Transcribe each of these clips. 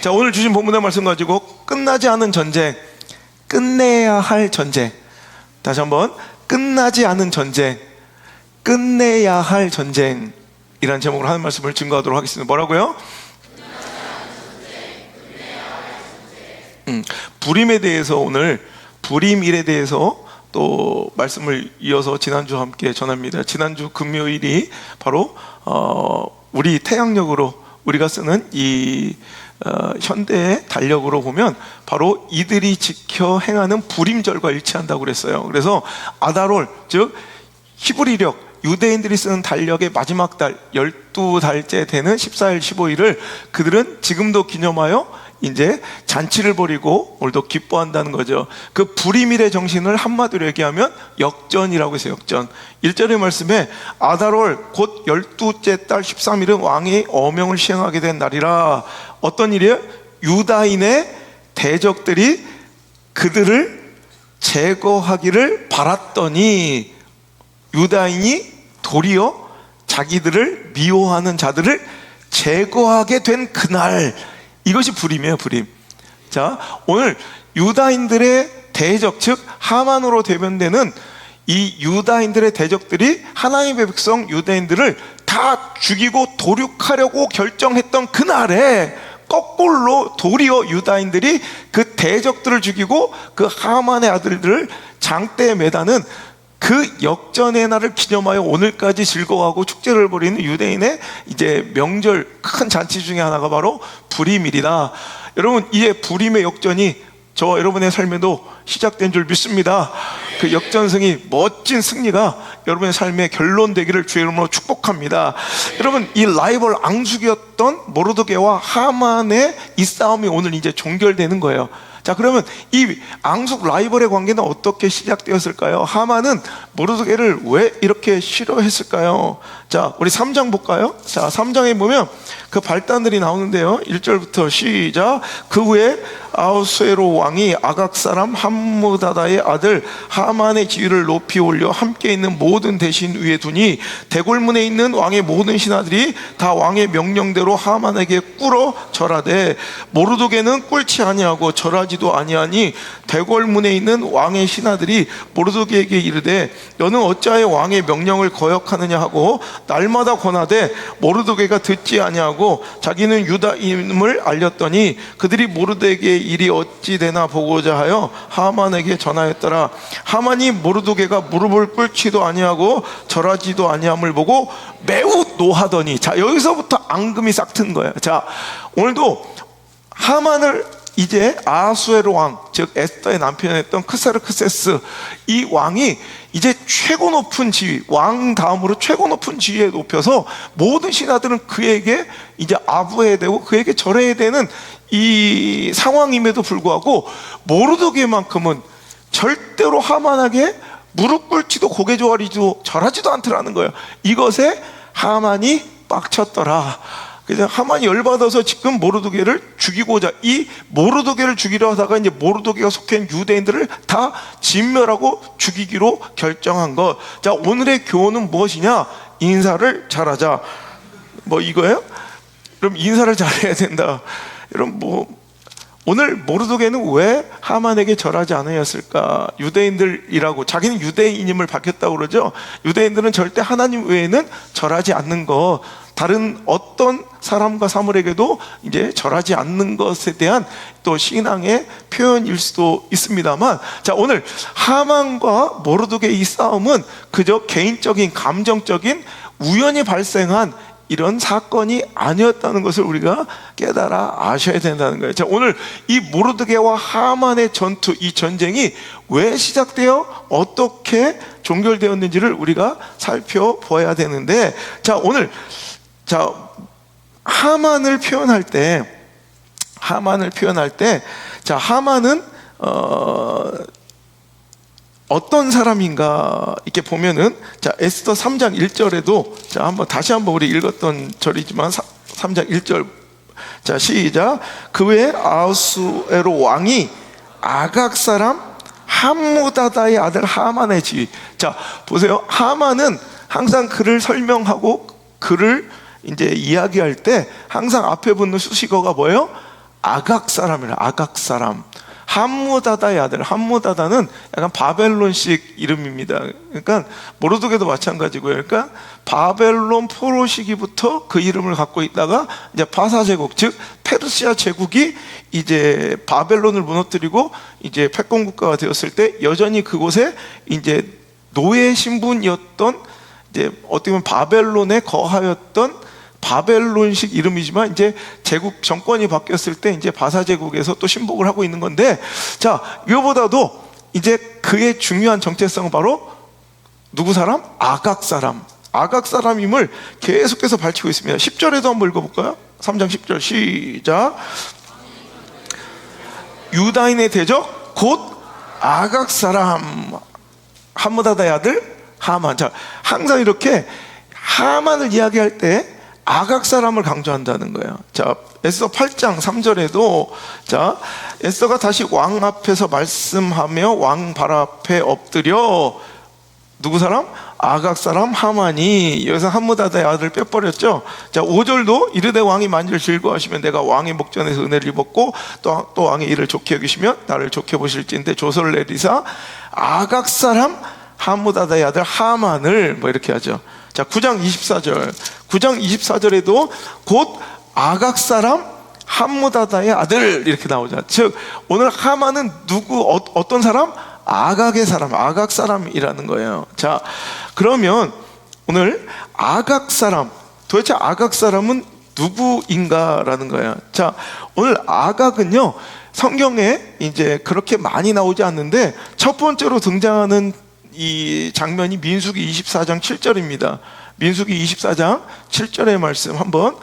자, 오늘 주신 본문의 말씀 가지고 끝나지 않은 전쟁, 끝내야 할 전쟁. 다시 한번, 끝나지 않은 전쟁, 끝내야 할 전쟁이라는 제목으로 하는 말씀을 증거하도록 하겠습니다. 뭐라고요? 불임에 대해서, 오늘 불임일에 대해서 또 말씀을 이어서 지난주와 함께 전합니다. 지난주 금요일이 바로 우리 태양력으로 우리가 쓰는 이 현대의 달력으로 보면 바로 이들이 지켜 행하는 불임절과 일치한다고 그랬어요. 그래서 아다롤, 즉 히브리력, 유대인들이 쓰는 달력의 마지막 달 12달째 되는 14일 15일을 그들은 지금도 기념하여 이제 잔치를 벌이고 오늘도 기뻐한다는 거죠. 그 불임일의 정신을 한마디로 얘기하면 역전이라고 해서 역전. 1절의 말씀에 아다롤 곧 12째 달 13일은 왕이 어명을 시행하게 된 날이라. 어떤 일이에요? 유다인의 대적들이 그들을 제거하기를 바랐더니 유다인이 도리어 자기들을 미워하는 자들을 제거하게 된 그날, 이것이 불임이에요, 불임. 자, 오늘 유다인들의 대적, 즉 하만으로 대변되는 이 유다인들의 대적들이 하나님의 백성 유대인들을 다 죽이고 도륙하려고 결정했던 그날에 거꾸로 도리어 유다인들이 그 대적들을 죽이고 그 하만의 아들들을 장대에 매다는 그 역전의 날을 기념하여 오늘까지 즐거워하고 축제를 벌이는 유대인의 이제 명절 큰 잔치 중에 하나가 바로 불임일이다. 여러분, 이제 불임의 역전이 저 여러분의 삶에도 시작된 줄 믿습니다. 그 역전승이, 멋진 승리가 여러분의 삶의 결론 되기를 주의 이름으로 축복합니다. 여러분, 이 라이벌 앙숙이었던 모르드게와 하만의 이 싸움이 오늘 이제 종결되는 거예요. 자, 그러면 이 앙숙 라이벌의 관계는 어떻게 시작되었을까요? 하만은 모르드게를 왜 이렇게 싫어했을까요? 자, 우리 3장 볼까요? 자, 3장에 보면 그 발단들이 나오는데요. 1절부터 시작. 그 후에 아하수에로 왕이 아각 사람 함무다다의 아들 하만의 지위를 높이 올려 함께 있는 모든 대신 위에 두니 대궐문에 있는 왕의 모든 신하들이 다 왕의 명령대로 하만에게 꿇어 절하되 모르드게는 꿇지 아니하고 절하지도 아니하니 대궐문에 있는 왕의 신하들이 모르드게에게 이르되 너는 어찌하여 왕의 명령을 거역하느냐 하고 날마다 권하되 모르드게가 듣지 아니하고 자기는 유다임을 알렸더니 그들이 모르드게의 일이 어찌 되나 보고자 하여 하만에게 전하였더라. 하만이 모르드게가 무릎을 꿇지도 아니하고 절하지도 아니함을 보고 매우 노하더니, 자, 여기서부터 앙금이 싹 튼 거예요. 자, 오늘도 하만을 이제 아하수에로 왕, 즉 에스더의 남편이었던 크세르크세스, 이 왕이 이제 최고 높은 지위, 왕 다음으로 최고 높은 지위에 높여서 모든 신하들은 그에게 이제 아부해야 되고 그에게 절해야 되는 이 상황임에도 불구하고 모르드게만큼은 절대로 하만에게 무릎 꿇지도 고개 조아리지도 절하지도 않더라는 거예요. 이것에 하만이 빡쳤더라. 그래서 하만이 열받아서 지금 모르드게를 죽이고자, 이 모르드게를 죽이려 하다가 이제 모르드게가 속해 있는 유대인들을 다 진멸하고 죽이기로 결정한 것. 자, 오늘의 교훈은 무엇이냐? 인사를 잘하자. 뭐 이거예요? 그럼 인사를 잘해야 된다. 여러분, 오늘 모르드게는 왜 하만에게 절하지 않으셨을까? 유대인들이라고, 자기는 유대인임을 밝혔다고 그러죠. 유대인들은 절대 하나님 외에는 절하지 않는 것, 다른 어떤 사람과 사물에게도 이제 절하지 않는 것에 대한 또 신앙의 표현일 수도 있습니다만, 자, 오늘 하만과 모르드게의 이 싸움은 그저 개인적인 감정적인 우연히 발생한 이런 사건이 아니었다는 것을 우리가 깨달아 아셔야 된다는 거예요. 자, 오늘 이 모르드게와 하만의 전투, 이 전쟁이 왜 시작되어 어떻게 종결되었는지를 우리가 살펴보아야 되는데, 자, 오늘 하만을 표현할 때, 자, 하만은 어떤 사람인가 이렇게 보면은, 자, 에스더 3장 1절에도, 자, 다시 한번 우리 읽었던 절이지만 3장 1절, 자, 시작. 그 외에 아하수에로 왕이 아각 사람 함무다다의 아들 하만의 지위. 자, 보세요. 하만은 항상 그를 설명하고 그를 이제 이야기할 때 항상 앞에 붙는 수식어가 뭐예요? 아각 사람이라. 아각 사람. 함무다다의 아들. 함무다다는 약간 바벨론식 이름입니다. 그러니까 모르드게도 마찬가지고요. 그러니까 바벨론 포로 시기부터 그 이름을 갖고 있다가 이제 바사 제국, 즉 페르시아 제국이 이제 바벨론을 무너뜨리고 이제 패권 국가가 되었을 때 여전히 그곳에 이제 노예 신분이었던, 이제 어떻게 보면 바벨론에 거하였던 바벨론식 이름이지만 이제 제국 정권이 바뀌었을 때 이제 바사 제국에서 또 신복을 하고 있는 건데, 자, 이거보다도 이제 그의 중요한 정체성은 바로 누구 사람? 아각 사람. 아각 사람임을 계속해서 밝히고 있습니다. 10절에도 한번 읽어볼까요? 3장 10절 시작. 유다인의 대적 곧 아각 사람 함무다다의 아들 하만. 자, 항상 이렇게 하만을 이야기할 때 아각 사람을 강조한다는 거예요. 자, 에스더 8장 3절에도 자, 에스더가 다시 왕 앞에서 말씀하며 왕 발 앞에 엎드려, 누구 사람? 아각 사람 하만이. 여기서 함무다다의 아들을 빼버렸죠. 자, 5절도 이르되 왕이 만일 즐거워하시면 내가 왕의 목전에서 은혜를 입었고 또 왕의 일을 좋게 여기시면 나를 좋게 보실지인데 조서를 내리사 아각 사람 함무다다의 아들 하만을, 뭐 이렇게 하죠. 자, 9장 24절. 9장 24절에도 곧 아각 사람 함무다다의 아들 이렇게 나오죠. 즉 오늘 하만은 누구, 어떤 사람? 아각의 사람, 아각 사람이라는 거예요. 자, 그러면 오늘 아각 사람, 도대체 아각 사람은 누구인가라는 거예요. 자, 오늘 아각은요, 성경에 이제 그렇게 많이 나오지 않는데 첫 번째로 등장하는 이 장면이 민수기 24장 7절입니다. 민수기 24장 7절의 말씀 한번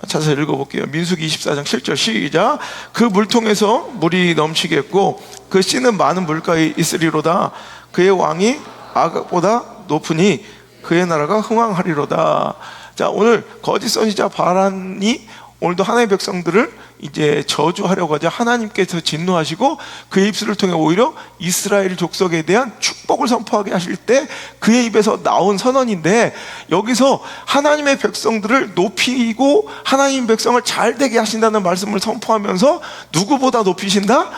자세히 읽어볼게요. 민수기 24장 7절 시작. 그 물통에서 물이 넘치겠고 그 씨는 많은 물가에 있으리로다. 그의 왕이 아각보다 높으니 그의 나라가 흥왕하리로다. 자, 오늘 거짓 선지자 바란이 오늘도 하나님의 백성들을 이제 저주하려고 하자 하나님께서 진노하시고 그의 입술을 통해 오히려 이스라엘 족속에 대한 축복을 선포하게 하실 때 그의 입에서 나온 선언인데, 여기서 하나님의 백성들을 높이고 하나님 백성을 잘 되게 하신다는 말씀을 선포하면서 누구보다 높이신다?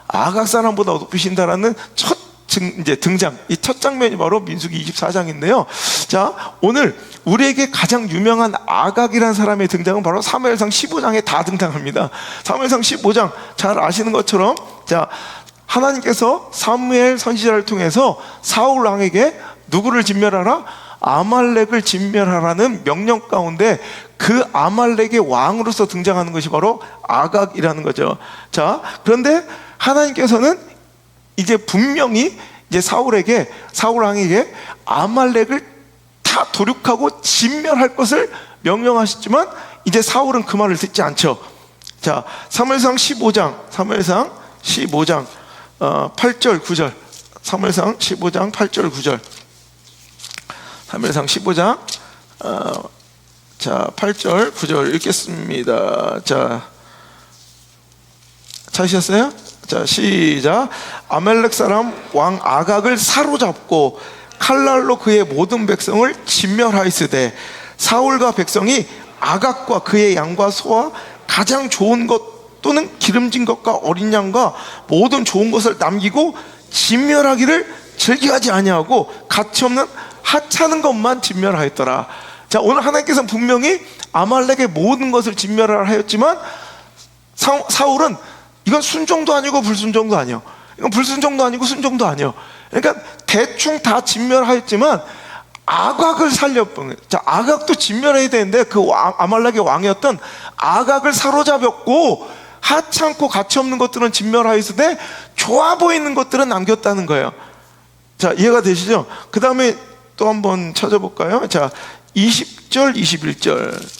아각 사람보다 높이신다라는 첫 이제 등장, 이 첫 장면이 바로 민수기 24장인데요. 자, 오늘 우리에게 가장 유명한 아각이라는 사람의 등장은 바로 사무엘상 15장에 다 등장합니다. 사무엘상 15장 잘 아시는 것처럼, 자, 하나님께서 사무엘 선지자를 통해서 사울 왕에게 누구를 진멸하라? 아말렉을 진멸하라는 명령 가운데 그 아말렉의 왕으로서 등장하는 것이 바로 아각이라는 거죠. 자, 그런데 하나님께서는 이제 분명히 이제 사울 왕에게 아말렉을 다 도륙하고 진멸할 것을 명령하셨지만 이제 사울은 그 말을 듣지 않죠. 자, 사무엘상 15장 8절 9절. 사무엘상 15장 8절 9절. 사무엘상 15장 자, 8절 9절 읽겠습니다. 자, 찾으셨어요? 자, 시작. 아말렉 사람 왕 아각을 사로잡고 칼날로 그의 모든 백성을 진멸하였으되 사울과 백성이 아각과 그의 양과 소와 가장 좋은 것 또는 기름진 것과 어린 양과 모든 좋은 것을 남기고 진멸하기를 즐겨하지 아니하고 가치없는 하찮은 것만 진멸하였더라. 자, 오늘 하나님께서는 분명히 아말렉의 모든 것을 진멸하라 하였지만 사울은 이건 순종도 아니고 불순종도 아니요. 이건 불순종도 아니고 순종도 아니요. 그러니까 대충 다 진멸하였지만 아각을 살려본. 자, 아각도 진멸해야 되는데 그 아말렉의 왕이었던 아각을 사로잡았고 하찮고 가치 없는 것들은 진멸하였으되 좋아 보이는 것들은 남겼다는 거예요. 자, 이해가 되시죠? 그 다음에 또 한번 찾아볼까요? 자, 20절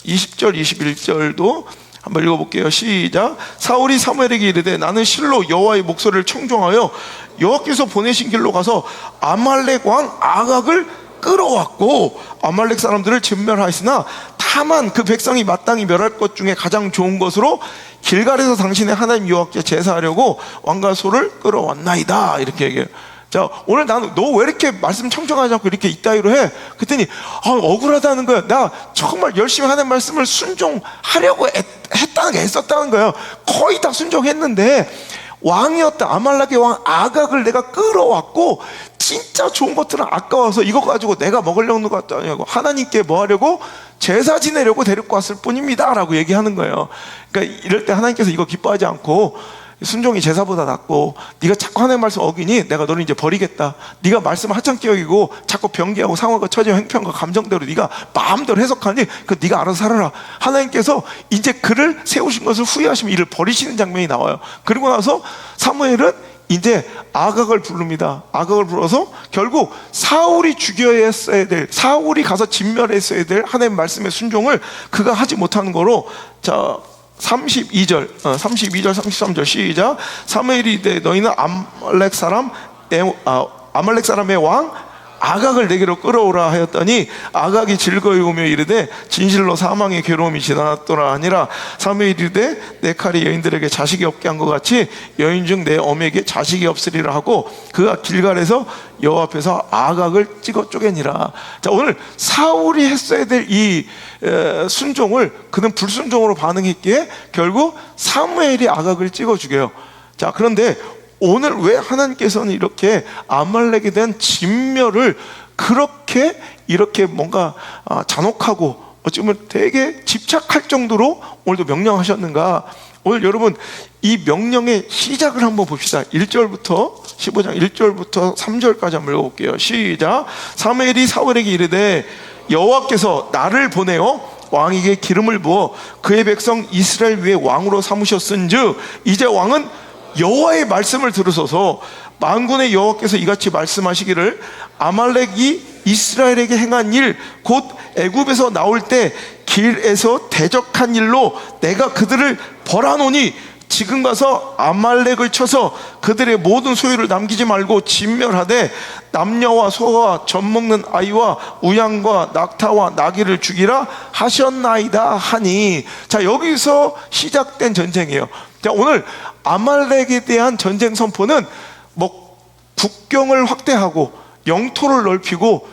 21절도 한번 읽어볼게요. 시작. 사울이 사무엘에게 이르되 나는 실로 여호와의 목소리를 청종하여 여호와께서 보내신 길로 가서 아말렉 왕 아각을 끌어왔고 아말렉 사람들을 진멸하였으나 다만 그 백성이 마땅히 멸할 것 중에 가장 좋은 것으로 길갈에서 당신의 하나님 여호와께 제사하려고 왕과 소를 끌어왔나이다. 이렇게 얘기해요. 자, 오늘 나는 너 왜 이렇게 말씀 청정하지 않고 이렇게 이따위로 해? 그랬더니 억울하다는 거야. 나 정말 열심히 하는 말씀을 순종하려고 했다는 게 애썼다는 거예요. 거의 다 순종했는데 왕이었다 아말렉의 왕 아각을 내가 끌어왔고 진짜 좋은 것들은 아까워서 이거 가지고 내가 먹으려는 것도 아니고 하나님께 뭐 하려고 제사 지내려고 데리고 왔을 뿐입니다 라고 얘기하는 거예요. 그러니까 이럴 때 하나님께서 이거 기뻐하지 않고 순종이 제사보다 낫고 네가 자꾸 하나님 말씀 어기니 내가 너를 이제 버리겠다. 네가 말씀을 하찮게 여기고 자꾸 변기하고 상황과 처지와 형편과 감정대로 네가 마음대로 해석하니 그 네가 알아서 살아라. 하나님께서 이제 그를 세우신 것을 후회하시면 이를 버리시는 장면이 나와요. 그리고 나서 사무엘은 이제 아각을 부릅니다. 아각을 불러서 결국 사울이 죽여야 했어야 될, 사울이 가서 진멸했어야 될 하나님 말씀의 순종을 그가 하지 못하는 거로, 자 32절, 33절 시작. 사무엘이 이르되 너희는 아말렉 사람의 왕 아각을 내게로 끌어오라 하였더니 아각이 즐거이 오며 이르되 진실로 사망의 괴로움이 지나갔더라 하니라. 사무엘이 이르되 내 칼이 여인들에게 자식이 없게 한 것 같이 여인 중 내 어미에게 자식이 없으리라 하고 그가 길갈에서 여호와 앞에서 아각을 찍어 쪼개니라. 자, 오늘 사울이 했어야 될 이 순종을 그는 불순종으로 반응했기에 결국 사무엘이 아각을 찍어 죽여요. 자, 그런데 오늘 왜 하나님께서는 이렇게 아말렉에 대한 진멸을 그렇게 이렇게 뭔가 잔혹하고 어쩌면 되게 집착할 정도로 오늘도 명령하셨는가? 오늘 여러분 이 명령의 시작을 한번 봅시다. 1절부터 15장 1절부터 3절까지 한번 읽어볼게요. 시작. 사무엘이 사울에게 이르되 여호와께서 나를 보내어 왕에게 기름을 부어 그의 백성 이스라엘 위에 왕으로 삼으셨은즉 이제 왕은 여호와의 말씀을 들으소서. 만군의 여호와께서 이같이 말씀하시기를 아말렉이 이스라엘에게 행한 일 곧 애굽에서 나올 때 길에서 대적한 일로 내가 그들을 벌하노니 지금 가서 아말렉을 쳐서 그들의 모든 소유를 남기지 말고 진멸하되 남녀와 소와 젖 먹는 아이와 우양과 낙타와 나귀를 죽이라 하셨나이다 하니. 자, 여기서 시작된 전쟁이에요. 자, 오늘 아말렉에 대한 전쟁 선포는 뭐 국경을 확대하고 영토를 넓히고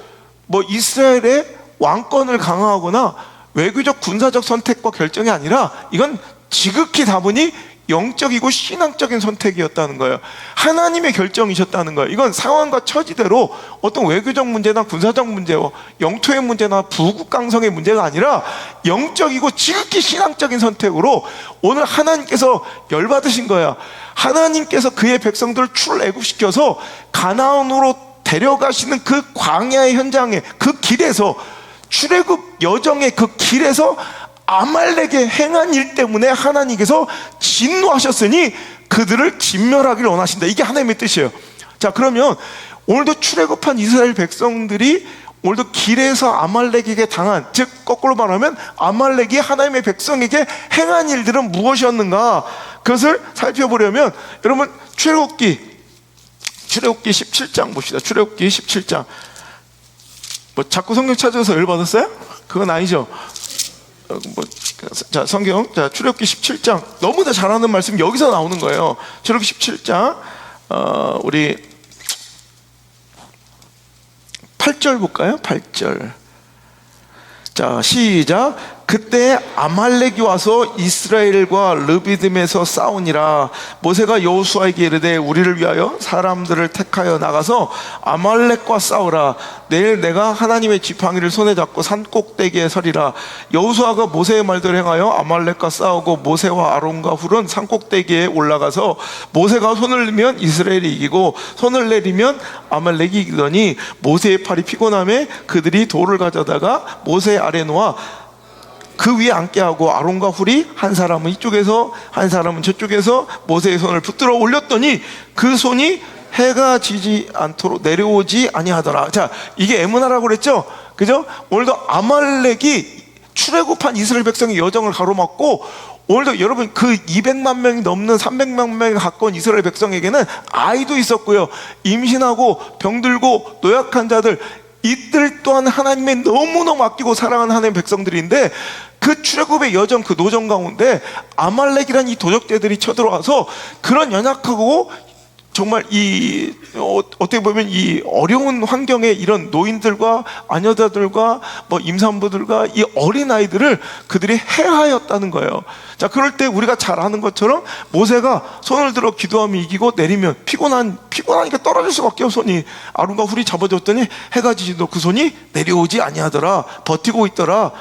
뭐 이스라엘의 왕권을 강화하거나 외교적 군사적 선택과 결정이 아니라 이건 지극히 다분히 영적이고 신앙적인 선택이었다는 거예요. 하나님의 결정이셨다는 거예요. 이건 상황과 처지대로 어떤 외교적 문제나 군사적 문제와 영토의 문제나 부국강성의 문제가 아니라 영적이고 지극히 신앙적인 선택으로 오늘 하나님께서 열받으신 거야. 하나님께서 그의 백성들을 출애굽시켜서 가나안으로 데려가시는 그 광야의 현장에, 그 길에서, 출애굽 여정의 그 길에서 아말렉에 행한 일 때문에 하나님께서 진노하셨으니 그들을 진멸하기를 원하신다. 이게 하나님의 뜻이에요. 자, 그러면 오늘도 출애굽한 이스라엘 백성들이 오늘도 길에서 아말렉에게 당한, 즉 거꾸로 말하면 아말렉이 하나님의 백성에게 행한 일들은 무엇이었는가, 그것을 살펴보려면 여러분 출애굽기 17장 봅시다. 출애굽기 17장. 뭐 자꾸 성경 찾아서 열받았어요? 그건 아니죠. 자, 성경, 자, 출애굽기 17장. 너무나 잘하는 말씀 여기서 나오는 거예요. 출애굽기 17장, 우리 8절 볼까요? 8절. 자, 시작. 그때 아말렉이 와서 이스라엘과 르비딤에서 싸우니라. 모세가 여호수아에게 이르되 우리를 위하여 사람들을 택하여 나가서 아말렉과 싸우라. 내일 내가 하나님의 지팡이를 손에 잡고 산 꼭대기에 서리라. 여호수아가 모세의 말대로 행하여 아말렉과 싸우고 모세와 아론과 훌은 산 꼭대기에 올라가서 모세가 손을 내면 이스라엘이 이기고 손을 내리면 아말렉이 이기더니 모세의 팔이 피곤함에 그들이 돌을 가져다가 모세 아래 놓아 그 위에 앉게 하고 아론과 훌이 한 사람은 이쪽에서 한 사람은 저쪽에서 모세의 손을 붙들어 올렸더니 그 손이 해가 지지 않도록 내려오지 아니하더라. 자, 이게 에므나라고 그랬죠? 그죠? 오늘도 아말렉이 출애굽한 이스라엘 백성의 여정을 가로막고 오늘도 여러분 그 200만 명이 넘는 300만 명이 가까운 이스라엘 백성에게는 아이도 있었고요, 임신하고 병들고 노약한 자들, 이들 또한 하나님의 너무너무 아끼고 사랑하는 하나님의 백성들인데 그 출애굽의 여정, 그 노정 가운데 아말렉이라는 이 도적대들이 쳐들어와서 그런 연약하고 정말 어떻게 보면 이 어려운 환경에 이런 노인들과 아녀자들과 뭐 임산부들과 이 어린 아이들을 그들이 해하였다는 거예요. 자, 그럴 때 우리가 잘 아는 것처럼 모세가 손을 들어 기도하면 이기고 내리면 피곤하니까 떨어질 수밖에 없어. 손이 아론과 훌이 잡아줬더니 해가 지지도 그 손이 내려오지 아니하더라. 버티고 있더라.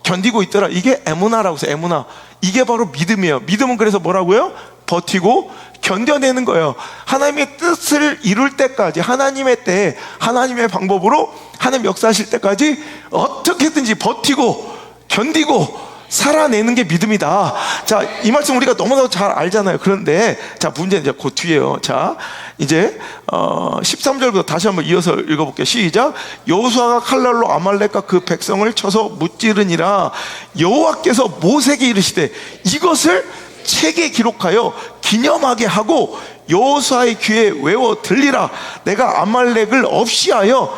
견디고 있더라. 이게 에무나라고 해서 에무나. 이게 바로 믿음이에요. 믿음은 그래서 뭐라고요? 버티고 견뎌내는 거예요. 하나님의 뜻을 이룰 때까지, 하나님의 때, 하나님의 방법으로 하나님 역사하실 때까지 어떻게든지 버티고 견디고 살아내는 게 믿음이다. 자, 이 말씀 우리가 너무나도 잘 알잖아요. 그런데 자, 문제는 이제 그 뒤에요. 자, 이제 13절부터 다시 한번 이어서 읽어볼게요. 시작. 여호수아가 칼날로 아말렉과 그 백성을 쳐서 무찌르니라. 여호와께서 모세에게 이르시되 이것을 책에 기록하여 기념하게 하고 여호수아의 귀에 외워 들리라. 내가 아말렉을 없이하여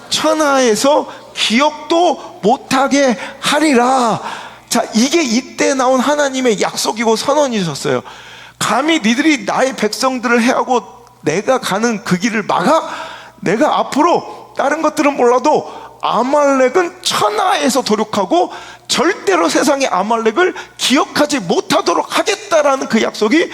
천하에서 기억도 못하게 하리라. 자, 이게 이때 나온 하나님의 약속이고 선언이셨어요. 감히 니들이 나의 백성들을 해하고 내가 가는 그 길을 막아? 내가 앞으로 다른 것들은 몰라도 아말렉은 천하에서 도륙하고 절대로 세상의 아말렉을 기억하지 못하도록 하겠다라는 그 약속이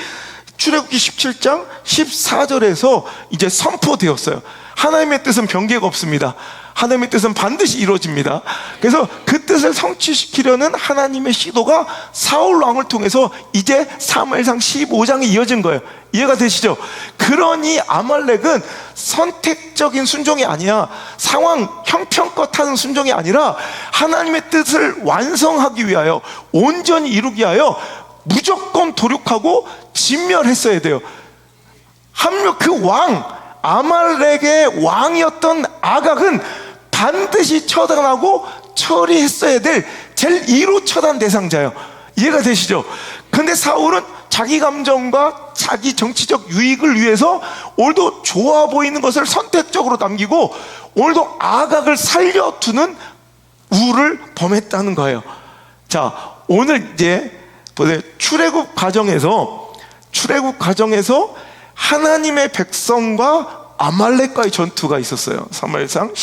출애굽기 17장 14절에서 이제 선포되었어요. 하나님의 뜻은 변개가 없습니다. 하나님의 뜻은 반드시 이루어집니다. 그래서 그 뜻을 성취시키려는 하나님의 시도가 사울 왕을 통해서 이제 사무엘상 15장에 이어진 거예요. 이해가 되시죠? 그러니 아말렉은 선택적인 순종이 아니야. 상황 형편껏 하는 순종이 아니라 하나님의 뜻을 완성하기 위하여, 온전히 이루기 위하여 무조건 도륙하고 진멸했어야 돼요. 그 왕, 아말렉의 왕이었던 아각은 반드시 처단하고 처리했어야 될 제일 1호 처단 대상자예요. 이해가 되시죠? 근데 사울은 자기 감정과 자기 정치적 유익을 위해서 오늘도 좋아 보이는 것을 선택적으로 남기고 오늘도 아각을 살려두는 우를 범했다는 거예요. 자, 오늘 이제 보세요. 출애굽 과정에서 하나님의 백성과 아말렉과의 전투가 있었어요. 사무엘상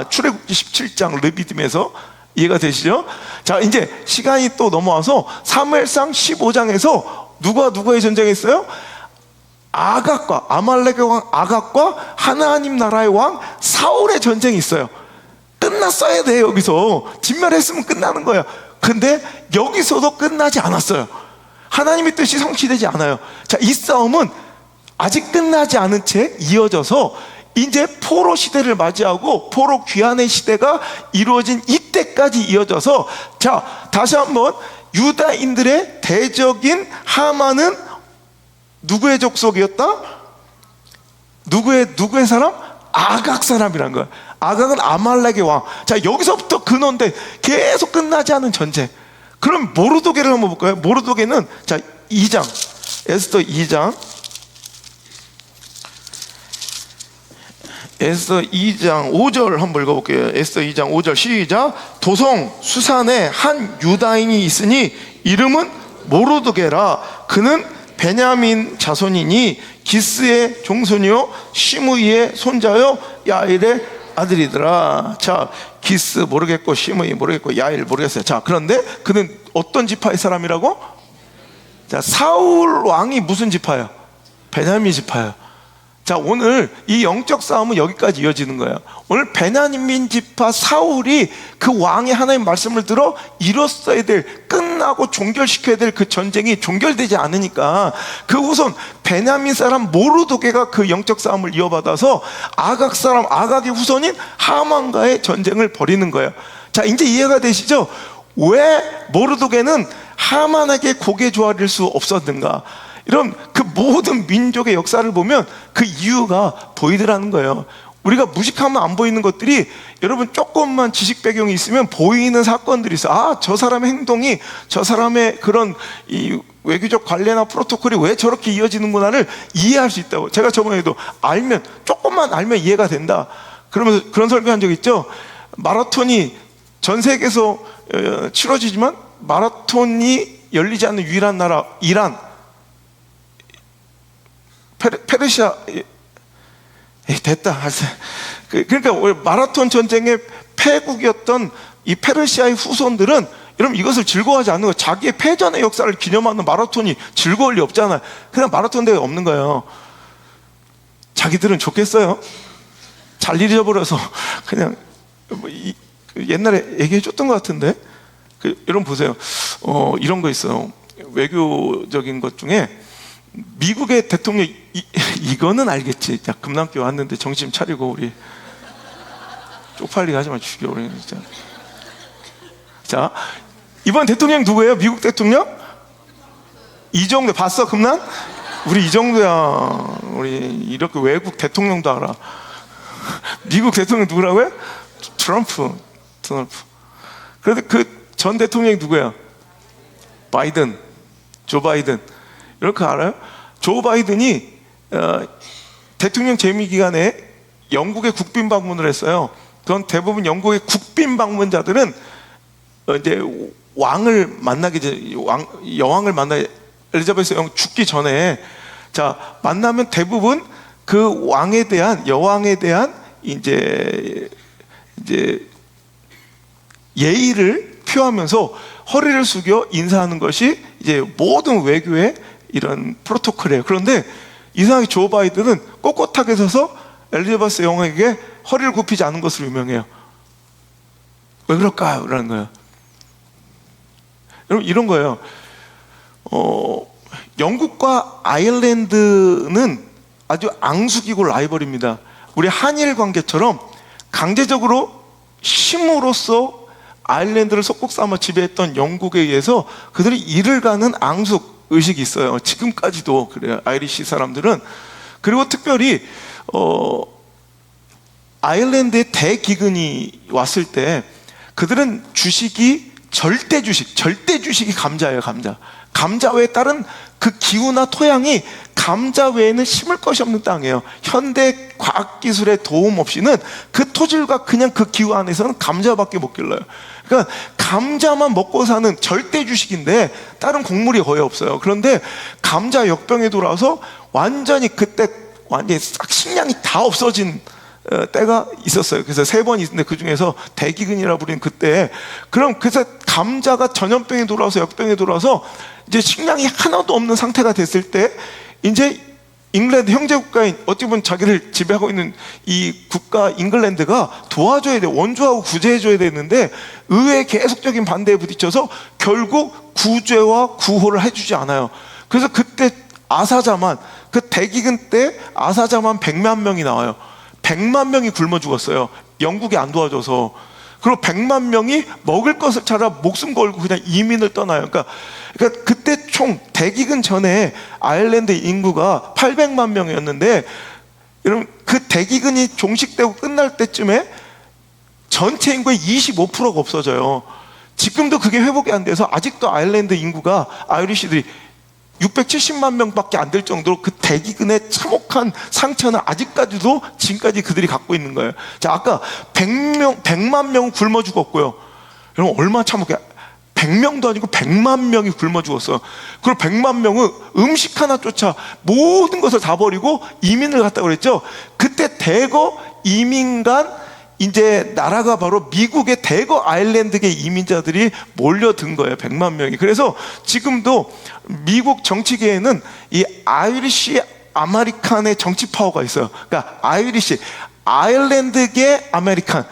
출애굽기 17장 르비딤에서. 이해가 되시죠? 자, 이제 시간이 또 넘어와서 사무엘상 15장에서 누구의 전쟁이 있어요? 아각과, 아말렉의 왕 아각과 하나님 나라의 왕 사울의 전쟁이 있어요. 끝났어야 돼. 여기서 진멸했으면 끝나는 거야. 근데 여기서도 끝나지 않았어요. 하나님의 뜻이 성취되지 않아요. 자, 이 싸움은 아직 끝나지 않은 채 이어져서 이제 포로 시대를 맞이하고 포로 귀환의 시대가 이루어진 이때까지 이어져서, 자, 다시 한번 유다인들의 대적인 하만은 누구의 족속이었다? 누구의 사람? 아각 사람이란 거야. 아각은 아말렉의 왕. 자, 여기서부터 근원데 계속 끝나지 않은 전쟁. 그럼 모르도게를 한번 볼까요? 모르도게는 자, 2장, 에스더 2장, 에스더 2장 5절 한번 읽어볼게요. 에스더 2장 5절 시작. 도성 수산에 한 유다인이 있으니 이름은 모르도게라. 그는 베냐민 자손이니 기스의 종손이요 시므이의 손자요 야일의 아들이더라. 자, 기스 모르겠고 시므이 모르겠고 야일 모르겠어요. 자, 그런데 그는 어떤 지파의 사람이라고? 자, 사울 왕이 무슨 지파예요? 베냐민 지파예요. 자, 오늘 이 영적 싸움은 여기까지 이어지는 거예요. 오늘 베냐민 지파 사울이 그 왕의 하나님 말씀을 들어 이뤘어야 될, 끝나고 종결시켜야 될 그 전쟁이 종결되지 않으니까 그 후손 베냐민 사람 모르도게가 그 영적 싸움을 이어받아서 아각 사람, 아각의 후손인 하만과의 전쟁을 벌이는 거예요. 자, 이제 이해가 되시죠? 왜 모르도게는 하만에게 고개 조아릴 수 없었는가? 이런 그 모든 민족의 역사를 보면 그 이유가 보이더라는 거예요. 우리가 무식하면 안 보이는 것들이, 여러분 조금만 지식 배경이 있으면 보이는 사건들이 있어. 아, 저 사람의 행동이, 저 사람의 그런 이 외교적 관례나 프로토콜이 왜 저렇게 이어지는구나를 이해할 수 있다고. 제가 저번에도 조금만 알면 이해가 된다, 그러면서 그런 설교한 적 있죠. 마라톤이 전 세계에서 치러지지만 마라톤이 열리지 않는 유일한 나라 이란, 페르시아 됐다. 그러니까 마라톤 전쟁의 패국이었던 이 페르시아의 후손들은 여러분 이것을 즐거워하지 않는 거예요. 자기의 패전의 역사를 기념하는 마라톤이 즐거울 리 없잖아요. 그냥 마라톤 대회 없는 거예요. 자기들은 좋겠어요. 잘 잊어버려서 그냥 옛날에 얘기해 줬던 것 같은데 여러분 보세요. 이런 거 있어요. 외교적인 것 중에 미국의 대통령 이거는 알겠지. 야, 금남교 왔는데 정신 차리고 우리 쪽팔리게 하지 마 죽여 우리 진짜. 자, 이번 대통령 누구예요? 미국 대통령? 이정도 봤어 금남? 우리 이정도야. 우리 이렇게 외국 대통령도 알아. 미국 대통령 누구라고요? 트럼프. 그런데 그 전 대통령이 누구야? 바이든. 조 바이든. 이렇게 알아요? 조 바이든이 대통령 재임 기간에 영국에 국빈 방문을 했어요. 그건 대부분 영국의 국빈 방문자들은 이제 왕을 만나기 전에 여왕을 만나 엘리자베스 여왕 죽기 전에 자 만나면 대부분 그 왕에 대한 여왕에 대한 이제 예의를 표하면서 허리를 숙여 인사하는 것이 이제 모든 외교의 이런 프로토콜이에요. 그런데 이상하게 조 바이든은 꼿꼿하게 서서 엘리자베스 여왕에게 허리를 굽히지 않은 것으로 유명해요. 왜 그럴까요? 라는 거예요. 여러분 이런 거예요. 영국과 아일랜드는 아주 앙숙이고 라이벌입니다. 우리 한일 관계처럼 강제적으로 힘으로써 아일랜드를 속국 삼아 지배했던 영국에 의해서 그들이 이를 가는 앙숙 의식이 있어요. 지금까지도 그래요. 아이리시 사람들은. 그리고 특별히 아일랜드에 대기근이 왔을 때 그들은 주식이 절대 주식이 감자예요. 감자 외에 다른 그 기후나 토양이 감자 외에는 심을 것이 없는 땅이에요. 현대 과학기술의 도움 없이는 그 토질과 그냥 그 기후 안에서는 감자밖에 못 길러요. 그러니까 감자만 먹고 사는 절대 주식인데 다른 곡물이 거의 없어요. 그런데 감자 역병에 돌아서 완전히 그때 완전히 싹 식량이 다 없어진 때가 있었어요. 그래서 3번 있는데 그 중에서 대기근이라 부르는 그때 그래서 감자가 전염병에 돌아와서 역병에 돌아와서 이제 식량이 하나도 없는 상태가 됐을 때 이제 잉글랜드 형제 국가인 어떻게 보면 자기를 지배하고 있는 이 국가 잉글랜드가 도와줘야 돼. 원조하고 구제해줘야 되는데 의회의 계속적인 반대에 부딪혀서 결국 구제와 구호를 해주지 않아요. 그래서 그때 아사자만 그 대기근 때 아사자만 100만 명이 나와요. 100만 명이 굶어 죽었어요. 영국이 안 도와줘서. 그리고 100만 명이 먹을 것을 찾아 목숨 걸고 그냥 이민을 떠나요. 그러니까 그때 총 대기근 전에 아일랜드 인구가 800만 명이었는데 여러분 그 대기근이 종식되고 끝날 때쯤에 전체 인구의 25%가 없어져요. 지금도 그게 회복이 안 돼서 아직도 아일랜드 인구가 아이리시들이 670만 명밖에 안 될 정도로 그 대기근의 참혹한 상처는 아직까지도 지금까지 그들이 갖고 있는 거예요. 자, 아까 100만 명은 굶어 죽었고요. 여러분 얼마나 참혹해. 100명도 아니고 100만 명이 굶어 죽었어요. 그리고 100만 명은 음식 하나조차 모든 것을 다 버리고 이민을 갔다고 그랬죠. 그때 대거 이민간 이제 나라가 바로 미국의 대거 아일랜드계 이민자들이 몰려든 거예요. 100만 명이. 그래서 지금도 미국 정치계에는 이 아이리시 아메리칸의 정치 파워가 있어요. 그러니까 아이리시 아일랜드계 아메리칸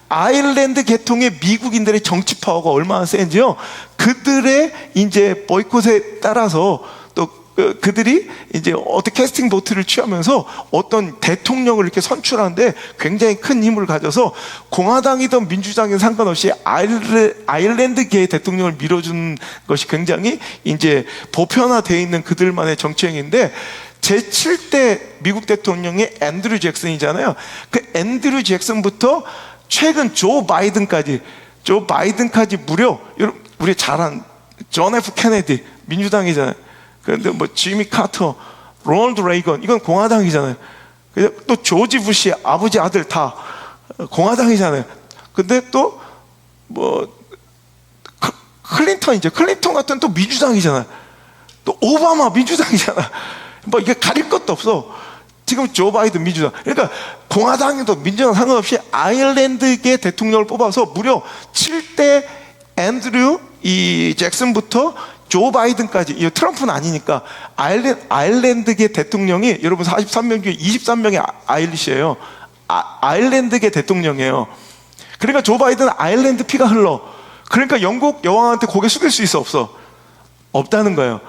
아일랜드 계통의 미국인들의 정치 파워가 얼마나 센지요. 그들의 이제 보이콧에 따라서 또 그들이 이제 어떻게 캐스팅 보트를 취하면서 어떤 대통령을 이렇게 선출하는데 굉장히 큰 힘을 가져서 공화당이든 민주당이든 상관없이 아일랜드계의 대통령을 밀어주는 것이 굉장히 이제 보편화되어 있는 그들만의 정치행위인데 제7대 미국 대통령이 앤드류 잭슨이잖아요. 그 앤드류 잭슨부터 최근 조 바이든까지 무려 우리 잘 아는 존 F 케네디 민주당이잖아요. 그런데 뭐 지미 카터, 로널드 레이건 이건 공화당이잖아요. 또 조지 부시 아버지 아들 다 공화당이잖아요. 근데 또 뭐 클린턴 같은 또 민주당이잖아요. 또 오바마 민주당이잖아. 뭐 이게 가릴 것도 없어. 지금 조 바이든 민주당, 그러니까 공화당에도 민주당 상관없이 아일랜드계 대통령을 뽑아서 무려 7대 앤드류 이 잭슨부터 조 바이든까지, 이 트럼프는 아니니까 아일랜드계 대통령이, 여러분 43명 중에 23명이 아일리시예요. 아일랜드계 대통령이에요. 그러니까 조 바이든은 아일랜드 피가 흘러. 그러니까 영국 여왕한테 고개 숙일 수 있어, 없어? 없다는 거예요.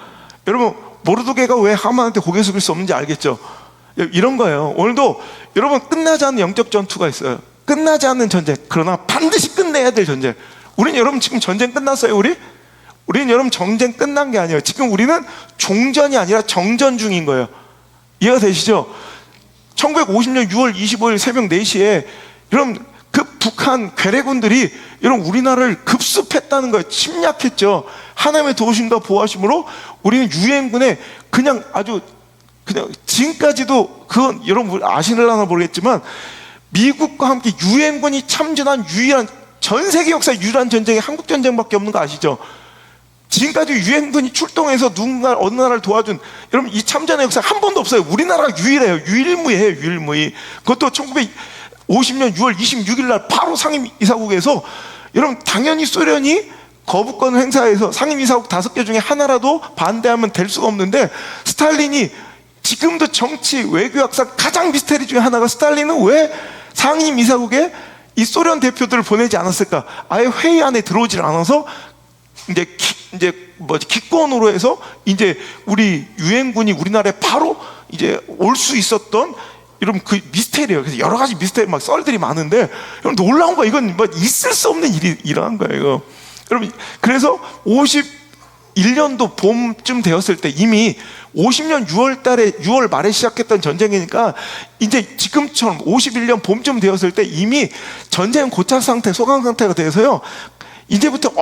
여러분 모르드게가 왜 하만한테 고개 숙일 수 없는지 알겠죠? 이런 거예요. 오늘도 여러분 끝나지 않는 영적 전투가 있어요. 끝나지 않는 전쟁. 그러나 반드시 끝내야 될 전쟁. 우리는 여러분 지금 전쟁 끝났어요? 우리는 여러분 전쟁 끝난 게 아니에요. 지금 우리는 종전이 아니라 정전 중인 거예요. 이해가 되시죠? 1950년 6월 25일 새벽 4시에 여러분 그 북한 괴뢰군들이 여러분 우리나라를 급습했다는 거예요. 침략했죠. 하나님의 도우심과 보호하심으로 우리는 유엔군에 그냥 아주 그냥 지금까지도 그건 여러분 아시는지 모르겠지만 미국과 함께 유엔군이 참전한 유일한, 전 세계 역사의 유일한 전쟁이 한국 전쟁밖에 없는 거 아시죠? 지금까지 유엔군이 출동해서 누군가 어느 나라를 도와준, 여러분 이 참전의 역사 한 번도 없어요. 우리나라가 유일해요. 유일무이해요. 유일무이. 그것도 1950년 6월 26일 날 바로 상임이사국에서, 여러분 당연히 소련이 거부권을 행사해서 상임이사국 5개 중에 하나라도 반대하면 될 수가 없는데, 스탈린이 지금도 정치 외교학상 가장 미스테리 중에 하나가, 스탈린은 왜 상임이사국에 이 소련 대표들을 보내지 않았을까? 아예 회의 안에 들어오질 않아서 이제 기권으로 해서 이제 우리 유엔군이 우리나라에 바로 이제 올 수 있었던, 여러분 그 미스테리예요. 그래서 여러 가지 미스테리 막 썰들이 많은데, 여러분 놀라운 거, 이건 뭐 있을 수 없는 일이 일어난 거예요. 이거. 여러분 그래서 51년도 봄쯤 되었을 때, 이미 50년 6월 말에 시작했던 전쟁이니까 이제 지금처럼 51년 봄쯤 되었을 때 이미 전쟁 고착 상태, 소강 상태가 돼서요, 이제부터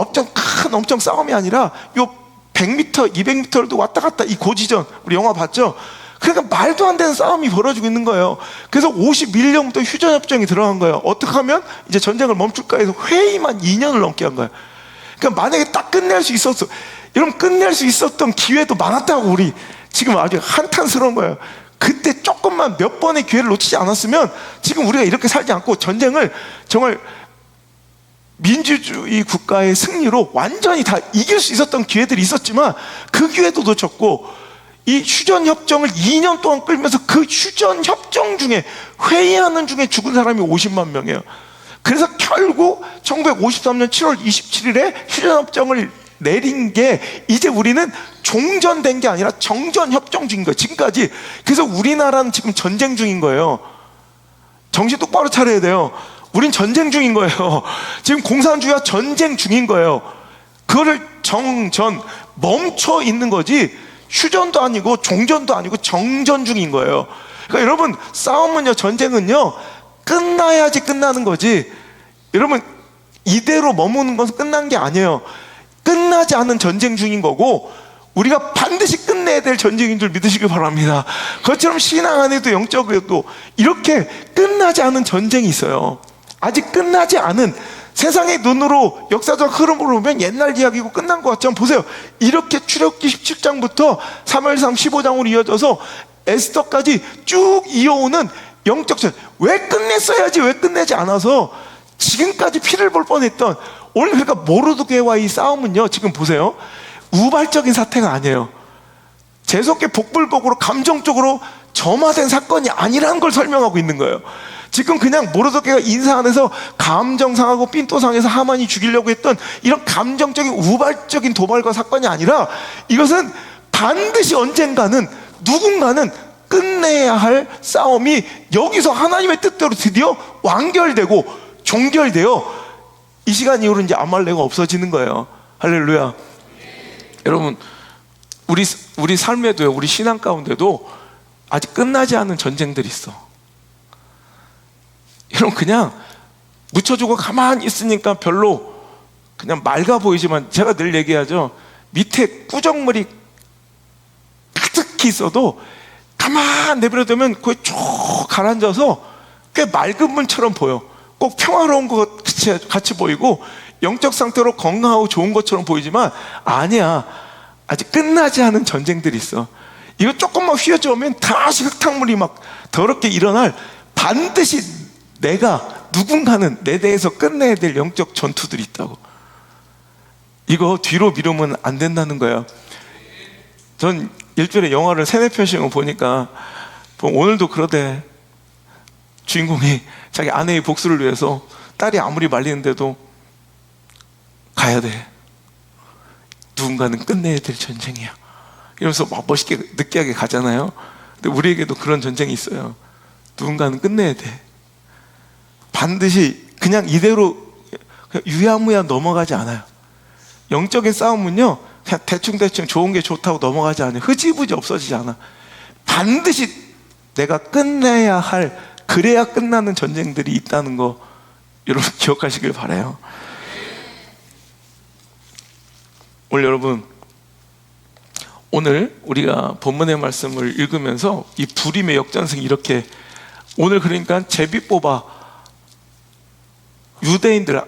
엄청 싸움이 아니라 요 100m, 200m도 왔다 갔다, 이 고지전, 우리 영화 봤죠? 그러니까 말도 안 되는 싸움이 벌어지고 있는 거예요. 그래서 51년부터 휴전협정이 들어간 거예요. 어떻게 하면 이제 전쟁을 멈출까 해서 회의만 2년을 넘게 한 거예요. 그러니까 만약에 딱 끝낼 수 있었어, 여러분 끝낼 수 있었던 기회도 많았다고, 우리 지금 아주 한탄스러운 거예요. 그때 조금만 몇 번의 기회를 놓치지 않았으면 지금 우리가 이렇게 살지 않고 전쟁을 정말 민주주의 국가의 승리로 완전히 다 이길 수 있었던 기회들이 있었지만 그 기회도 놓쳤고, 이 휴전협정을 2년 동안 끌면서 그 휴전협정 중에, 회의하는 중에 죽은 사람이 50만 명이에요. 그래서 결국 1953년 7월 27일에 휴전협정을 내린 게, 이제 우리는 종전된 게 아니라 정전협정 중인 거예요, 지금까지. 그래서 우리나라는 지금 전쟁 중인 거예요. 정신 똑바로 차려야 돼요. 우린 전쟁 중인 거예요. 지금 공산주의와 전쟁 중인 거예요. 그거를 정전, 멈춰 있는 거지, 휴전도 아니고 종전도 아니고 정전 중인 거예요. 그러니까 여러분 싸움은요, 전쟁은요, 끝나야지 끝나는 거지, 여러분 이대로 머무는 것은 끝난 게 아니에요. 끝나지 않은 전쟁 중인 거고, 우리가 반드시 끝내야 될 전쟁인 줄 믿으시길 바랍니다. 그것처럼 신앙 안에도 영적으로도 이렇게 끝나지 않은 전쟁이 있어요. 아직 끝나지 않은, 세상의 눈으로 역사적 흐름으로 보면 옛날 이야기고 끝난 것 같지만, 보세요. 이렇게 출애굽기 17장부터 사무엘상 15장으로 이어져서 에스더까지 쭉 이어오는 영적 전쟁. 왜 끝냈어야지 왜 끝내지 않아서 지금까지 피를 볼 뻔했던, 오늘 그러니까 모르드게와의 싸움은요, 지금 보세요, 우발적인 사태가 아니에요. 재수없게 복불복으로 감정적으로 점화된 사건이 아니라는 걸 설명하고 있는 거예요. 지금 그냥 모르드게가 인사 안에서 감정 상하고 삔또 상해서 하만이 죽이려고 했던 이런 감정적인 우발적인 도발과 사건이 아니라, 이것은 반드시 언젠가는 누군가는 끝내야 할 싸움이 여기서 하나님의 뜻대로 드디어 완결되고 종결되어 이 시간 이후로 이제 아말렉가 없어지는 거예요. 할렐루야. 여러분 우리 삶에도요, 우리 신앙 가운데도 아직 끝나지 않은 전쟁들이 있어. 여러분 그냥 묻혀주고 가만히 있으니까 별로 그냥 맑아 보이지만, 제가 늘 얘기하죠, 밑에 꾸정물이 가득히 있어도 가만 내버려두면 거의 쭉 가라앉아서 꽤 맑은 물처럼 보여. 꼭 평화로운 것 같이 보이고 영적 상태로 건강하고 좋은 것처럼 보이지만 아니야. 아직 끝나지 않은 전쟁들이 있어. 이거 조금만 휘어져오면 다시 흙탕물이 막 더럽게 일어날, 반드시 내가 누군가는 내 대해서 끝내야 될 영적 전투들이 있다고. 이거 뒤로 미루면 안 된다는 거예요. 전 일주일에 영화를 3-4편씩은 보니까 오늘도 그러대. 주인공이 자기 아내의 복수를 위해서 딸이 아무리 말리는데도 가야 돼. 누군가는 끝내야 될 전쟁이야 이러면서 막 멋있게 느끼하게 가잖아요. 근데 우리에게도 그런 전쟁이 있어요. 누군가는 끝내야 돼. 반드시 그냥 이대로 그냥 유야무야 넘어가지 않아요. 영적인 싸움은요, 그냥 대충대충 좋은 게 좋다고 넘어가지 않아요. 흐지부지 없어지지 않아. 반드시 내가 끝내야 할, 그래야 끝나는 전쟁들이 있다는 거 여러분 기억하시길 바라요. 오늘 여러분, 오늘 우리가 본문의 말씀을 읽으면서 이 불임의 역전승이 이렇게, 오늘 그러니까 제비 뽑아 유대인들,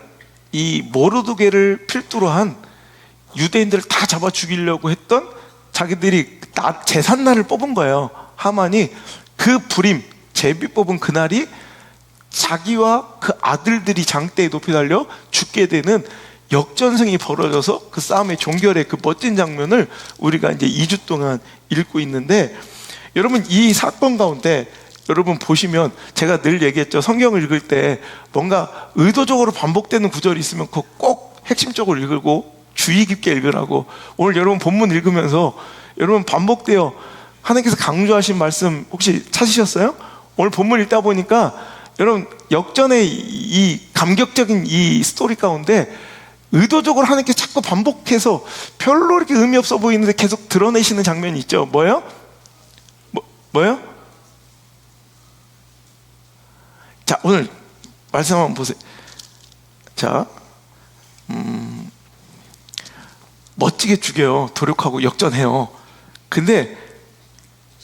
이 모르드게를 필두로 한 유대인들을 다 잡아 죽이려고 했던 자기들이 제삿날을 뽑은 거예요. 하만이 그 불임, 제비 뽑은 그날이 자기와 그 아들들이 장대에 높이 달려 죽게 되는 역전승이 벌어져서 그 싸움의 종결의 그 멋진 장면을 우리가 이제 2주 동안 읽고 있는데, 여러분 이 사건 가운데 여러분 보시면, 제가 늘 얘기했죠. 성경을 읽을 때 뭔가 의도적으로 반복되는 구절이 있으면 그거 꼭 핵심적으로 읽고 주의 깊게 읽으라고. 오늘 여러분 본문 읽으면서 여러분 반복되어 하나님께서 강조하신 말씀 혹시 찾으셨어요? 오늘 본문 읽다 보니까 여러분 역전의 이 감격적인 이 스토리 가운데 의도적으로 하나님께서 자꾸 반복해서 별로 이렇게 의미 없어 보이는데 계속 드러내시는 장면이 있죠. 뭐예요? 뭐예요? 자, 오늘 말씀 한번 보세요. 자, 멋지게 죽여요. 도륙하고 역전해요. 근데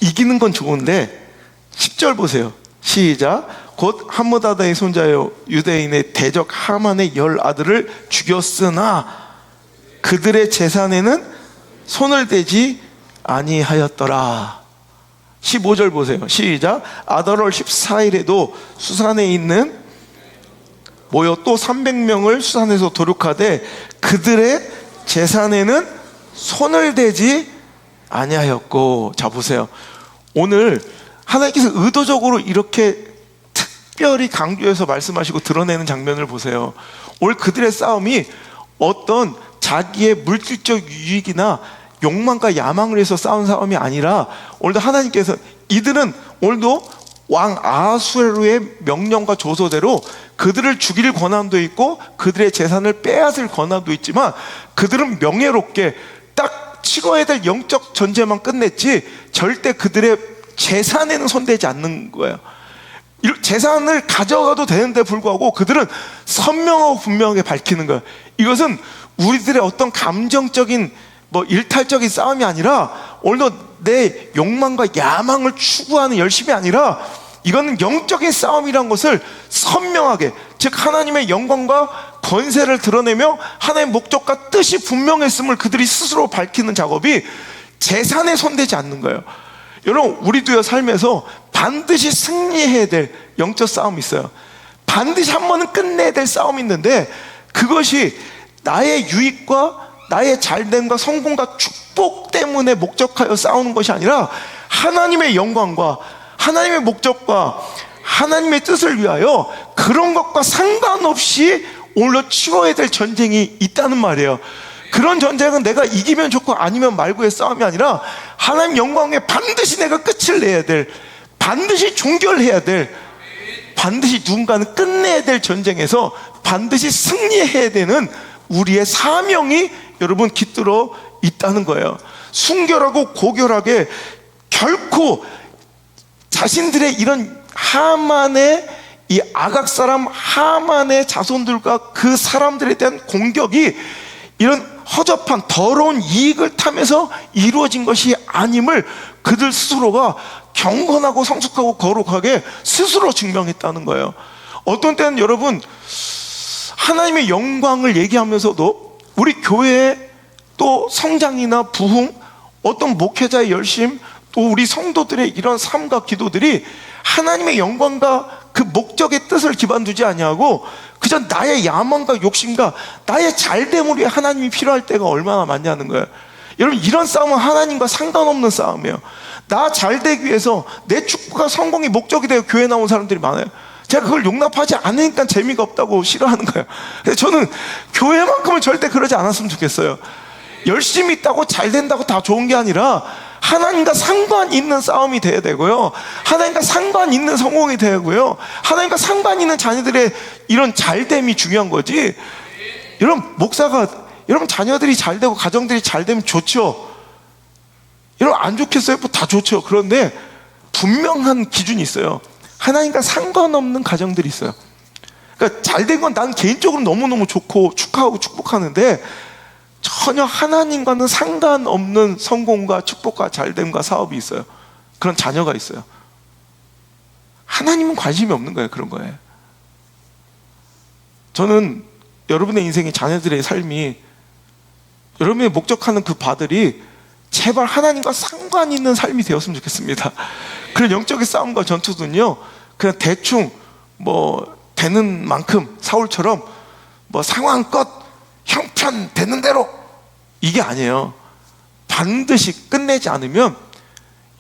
이기는 건 좋은데 10절 보세요. 시작. 곧 함므다다의 손자여 유대인의 대적 하만의 10 아들을 죽였으나 그들의 재산에는 손을 대지 아니하였더라. 15절 보세요. 시작. 아달월 14일에도 수산에 있는 모여 또 300명을 수산에서 도륙하되 그들의 재산에는 손을 대지 아니하였고. 자 보세요. 오늘 하나님께서 의도적으로 이렇게 특별히 강조해서 말씀하시고 드러내는 장면을 보세요. 오늘 그들의 싸움이 어떤 자기의 물질적 유익이나 욕망과 야망을 위해서 싸운 싸움이 아니라, 오늘도 하나님께서 이들은 오늘도 왕 아하수에로의 명령과 조서대로 그들을 죽일 권한도 있고 그들의 재산을 빼앗을 권한도 있지만, 그들은 명예롭게 딱 치러야 될 영적 전쟁만 끝냈지 절대 그들의 재산에는 손대지 않는 거예요. 재산을 가져가도 되는데 불구하고 그들은 선명하고 분명하게 밝히는 거예요. 이것은 우리들의 어떤 감정적인 일탈적인 싸움이 아니라, 오늘도 내 욕망과 야망을 추구하는 열심이 아니라, 이거는 영적인 싸움이란 것을 선명하게, 즉 하나님의 영광과 권세를 드러내며 하나님의 목적과 뜻이 분명했음을 그들이 스스로 밝히는 작업이 재산에 손대지 않는 거예요. 여러분, 우리도요 삶에서 반드시 승리해야 될 영적 싸움이 있어요. 반드시 한 번은 끝내야 될 싸움이 있는데, 그것이 나의 유익과 나의 잘됨과 성공과 축복 때문에 목적하여 싸우는 것이 아니라 하나님의 영광과 하나님의 목적과 하나님의 뜻을 위하여 그런 것과 상관없이 오늘로 치러야 될 전쟁이 있다는 말이에요. 그런 전쟁은 내가 이기면 좋고 아니면 말고의 싸움이 아니라 하나님 영광에 반드시 내가 끝을 내야 될, 반드시 종결해야 될, 반드시 누군가는 끝내야 될 전쟁에서 반드시 승리해야 되는 우리의 사명이 여러분 깃들어 있다는 거예요. 순결하고 고결하게 결코 자신들의 이런 하만의 이 아각 사람 하만의 자손들과 그 사람들에 대한 공격이 이런 허접한 더러운 이익을 탐해서 이루어진 것이 아님을 그들 스스로가 경건하고 성숙하고 거룩하게 스스로 증명했다는 거예요. 어떤 때는 여러분 하나님의 영광을 얘기하면서도 우리 교회의 또 성장이나 부흥, 어떤 목회자의 열심, 또 우리 성도들의 이런 삶과 기도들이 하나님의 영광과 그 목적의 뜻을 기반 두지 아니하고 그저 나의 야망과 욕심과 나의 잘됨을 위해 하나님이 필요할 때가 얼마나 많냐는 거예요. 여러분, 이런 싸움은 하나님과 상관없는 싸움이에요. 나 잘되기 위해서 내 축복과 성공이 목적이 되어 교회 나온 사람들이 많아요. 제가 그걸 용납하지 않으니까 재미가 없다고 싫어하는 거예요. 그래서 저는 교회만큼은 절대 그러지 않았으면 좋겠어요. 열심히 있다고 잘 된다고 다 좋은 게 아니라 하나님과 상관 있는 싸움이 돼야 되고요, 하나님과 상관 있는 성공이 되고요, 하나님과 상관 있는 자녀들의 이런 잘됨이 중요한 거지. 여러분, 목사가 여러분 자녀들이 잘 되고 가정들이 잘 되면 좋죠. 여러분, 안 좋겠어요? 뭐 다 좋죠. 그런데 분명한 기준이 있어요. 하나님과 상관없는 가정들이 있어요. 그러니까 잘 된 건 난 개인적으로 너무너무 좋고 축하하고 축복하는데 전혀 하나님과는 상관없는 성공과 축복과 잘됨과 사업이 있어요. 그런 자녀가 있어요. 하나님은 관심이 없는 거예요. 그런 거에. 저는 여러분의 인생의 자녀들의 삶이, 여러분의 목적하는 그 바들이 제발 하나님과 상관 있는 삶이 되었으면 좋겠습니다. 그런 영적인 싸움과 전투는요, 그냥 대충 뭐 되는 만큼 사울처럼 뭐 상황껏 형편 되는 대로 이게 아니에요. 반드시 끝내지 않으면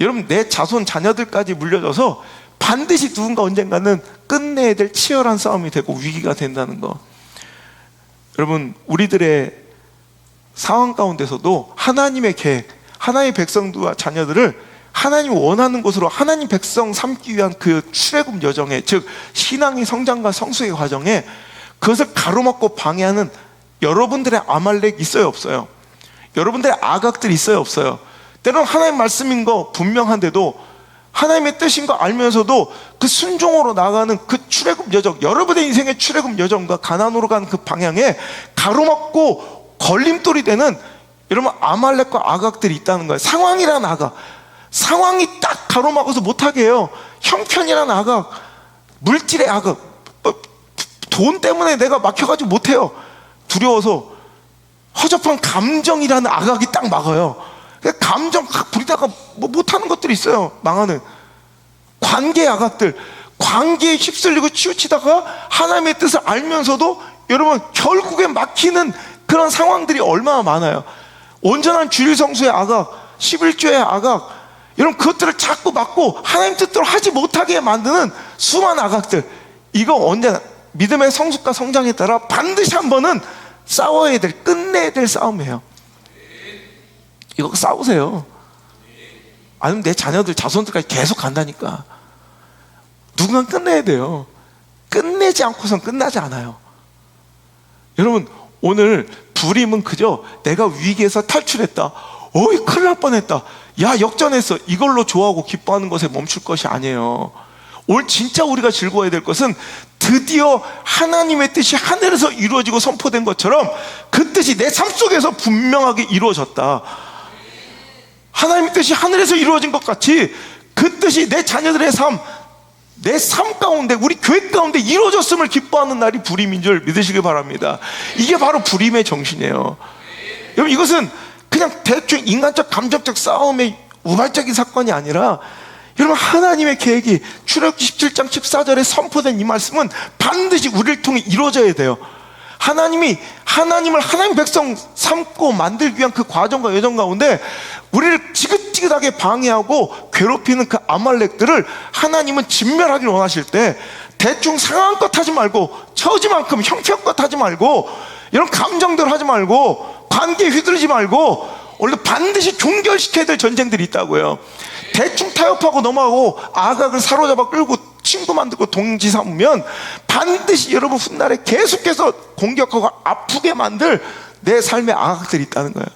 여러분, 내 자손 자녀들까지 물려줘서 반드시 누군가 언젠가는 끝내야 될 치열한 싸움이 되고 위기가 된다는 거. 여러분, 우리들의 상황 가운데서도 하나님의 계획, 하나님의 백성들과 자녀들을 하나님이 원하는 곳으로 하나님 백성 삼기 위한 그 출애굽 여정에, 즉 신앙의 성장과 성숙의 과정에 그것을 가로막고 방해하는 여러분들의 아말렉 있어요, 없어요? 여러분들의 아각들 있어요, 없어요? 때로는 하나님 말씀인 거 분명한데도 하나님의 뜻인 거 알면서도 그 순종으로 나가는 그 출애굽 여정, 여러분의 인생의 출애굽 여정과 가나안으로 가는 그 방향에 가로막고 걸림돌이 되는 여러분 아말렉과 아각들이 있다는 거예요. 상황이란 아각, 상황이 딱 가로막아서 못하게 해요. 형편이란 아각, 물질의 아각, 돈 때문에 내가 막혀가지고 못해요. 두려워서. 허접한 감정이라는 아각이 딱 막아요. 감정 부리다가 뭐 못하는 것들이 있어요. 망하는 관계의 아각들, 관계에 휩쓸리고 치우치다가 하나님의 뜻을 알면서도 여러분 결국에 막히는 그런 상황들이 얼마나 많아요. 온전한 주일 성수의 아각, 11조의 아각, 여러분 그것들을 자꾸 막고 하나님 뜻대로 하지 못하게 만드는 수많은 아각들, 이거 언제나 믿음의 성숙과 성장에 따라 반드시 한 번은 싸워야 될, 끝내야 될 싸움이에요. 이거 싸우세요. 아니면 내 자녀들, 자손들까지 계속 간다니까. 누군가 끝내야 돼요. 끝내지 않고선 끝나지 않아요. 여러분, 오늘 불임은 그저 내가 위기에서 탈출했다, 어이 큰일 날 뻔했다, 야 역전했어, 이걸로 좋아하고 기뻐하는 것에 멈출 것이 아니에요. 오늘 진짜 우리가 즐거워야 될 것은 드디어 하나님의 뜻이 하늘에서 이루어지고 선포된 것처럼 그 뜻이 내 삶 속에서 분명하게 이루어졌다. 하나님의 뜻이 하늘에서 이루어진 것 같이 그 뜻이 내 자녀들의 삶, 내 삶 가운데, 우리 교회 가운데 이루어졌음을 기뻐하는 날이 불임인 줄 믿으시길 바랍니다. 이게 바로 불임의 정신이에요. 여러분, 이것은 그냥 대충 인간적 감정적 싸움의 우발적인 사건이 아니라 여러분 하나님의 계획이 출애굽기 17장 14절에 선포된 이 말씀은 반드시 우리를 통해 이루어져야 돼요. 하나님을 하나님 백성 삼고 만들기 위한 그 과정과 여정 가운데 우리를 지긋지긋하게 방해하고 괴롭히는 그 아말렉들을 하나님은 진멸하기를 원하실 때 대충 상황껏 하지 말고, 처지만큼 형편껏 하지 말고, 이런 감정대로 하지 말고, 관계에 휘두르지 말고, 원래 반드시 종결시켜야 될 전쟁들이 있다고요. 대충 타협하고 넘어가고 아각을 사로잡아 끌고 친구 만들고 동지 삼으면 반드시 여러분 훗날에 계속해서 공격하고 아프게 만들 내 삶의 아각들이 있다는 거예요.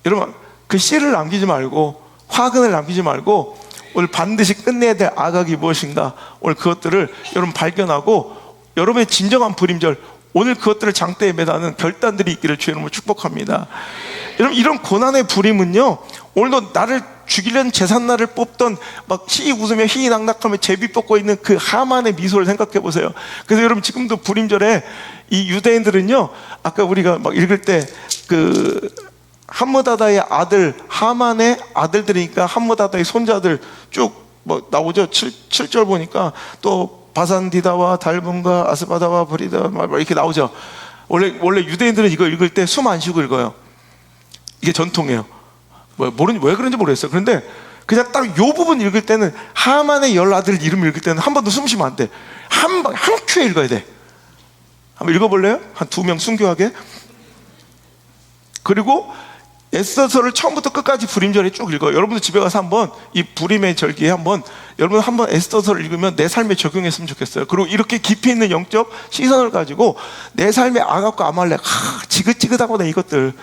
여러분, 그 씨를 남기지 말고, 화근을 남기지 말고, 오늘 반드시 끝내야 될 아각이 무엇인가, 오늘 그것들을 여러분 발견하고 여러분의 진정한 불임절, 오늘 그것들을 장대에 매다는 결단들이 있기를 주의 이름으로 축복합니다. 여러분, 이런 고난의 불임은요, 오늘도 나를 죽이려는 제삿날을 뽑던 막 희희 웃으며 희희낙낙하며 제비 뽑고 있는 그 하만의 미소를 생각해 보세요. 그래서 여러분 지금도 불임절에 이 유대인들은요, 아까 우리가 막 읽을 때 그 함므다다의 아들 하만의 아들들이니까 함므다다의 손자들 쭉 뭐 나오죠. 7절 보니까 또 바산디다와 달분과 아스바다와 브리다 막 이렇게 나오죠. 원래 유대인들은 이거 읽을 때 숨 안 쉬고 읽어요. 이게 전통이에요. 왜 그런지 모르겠어요. 그런데 그냥 딱 요 부분 읽을 때는 하만의 10아들 이름 읽을 때는 한 번도 숨 쉬면 안 돼. 한 큐에 읽어야 돼. 한번 읽어볼래요? 한 2명 순교하게. 그리고 에스더서를 처음부터 끝까지 불임절에 쭉 읽어요. 여러분들 집에 가서 한번 이 불임의 절기에 여러분 한번 에스더서를 읽으면 내 삶에 적용했으면 좋겠어요. 그리고 이렇게 깊이 있는 영적 시선을 가지고 내 삶의 아갑과 아말렉, 지긋지긋하구나 이것들,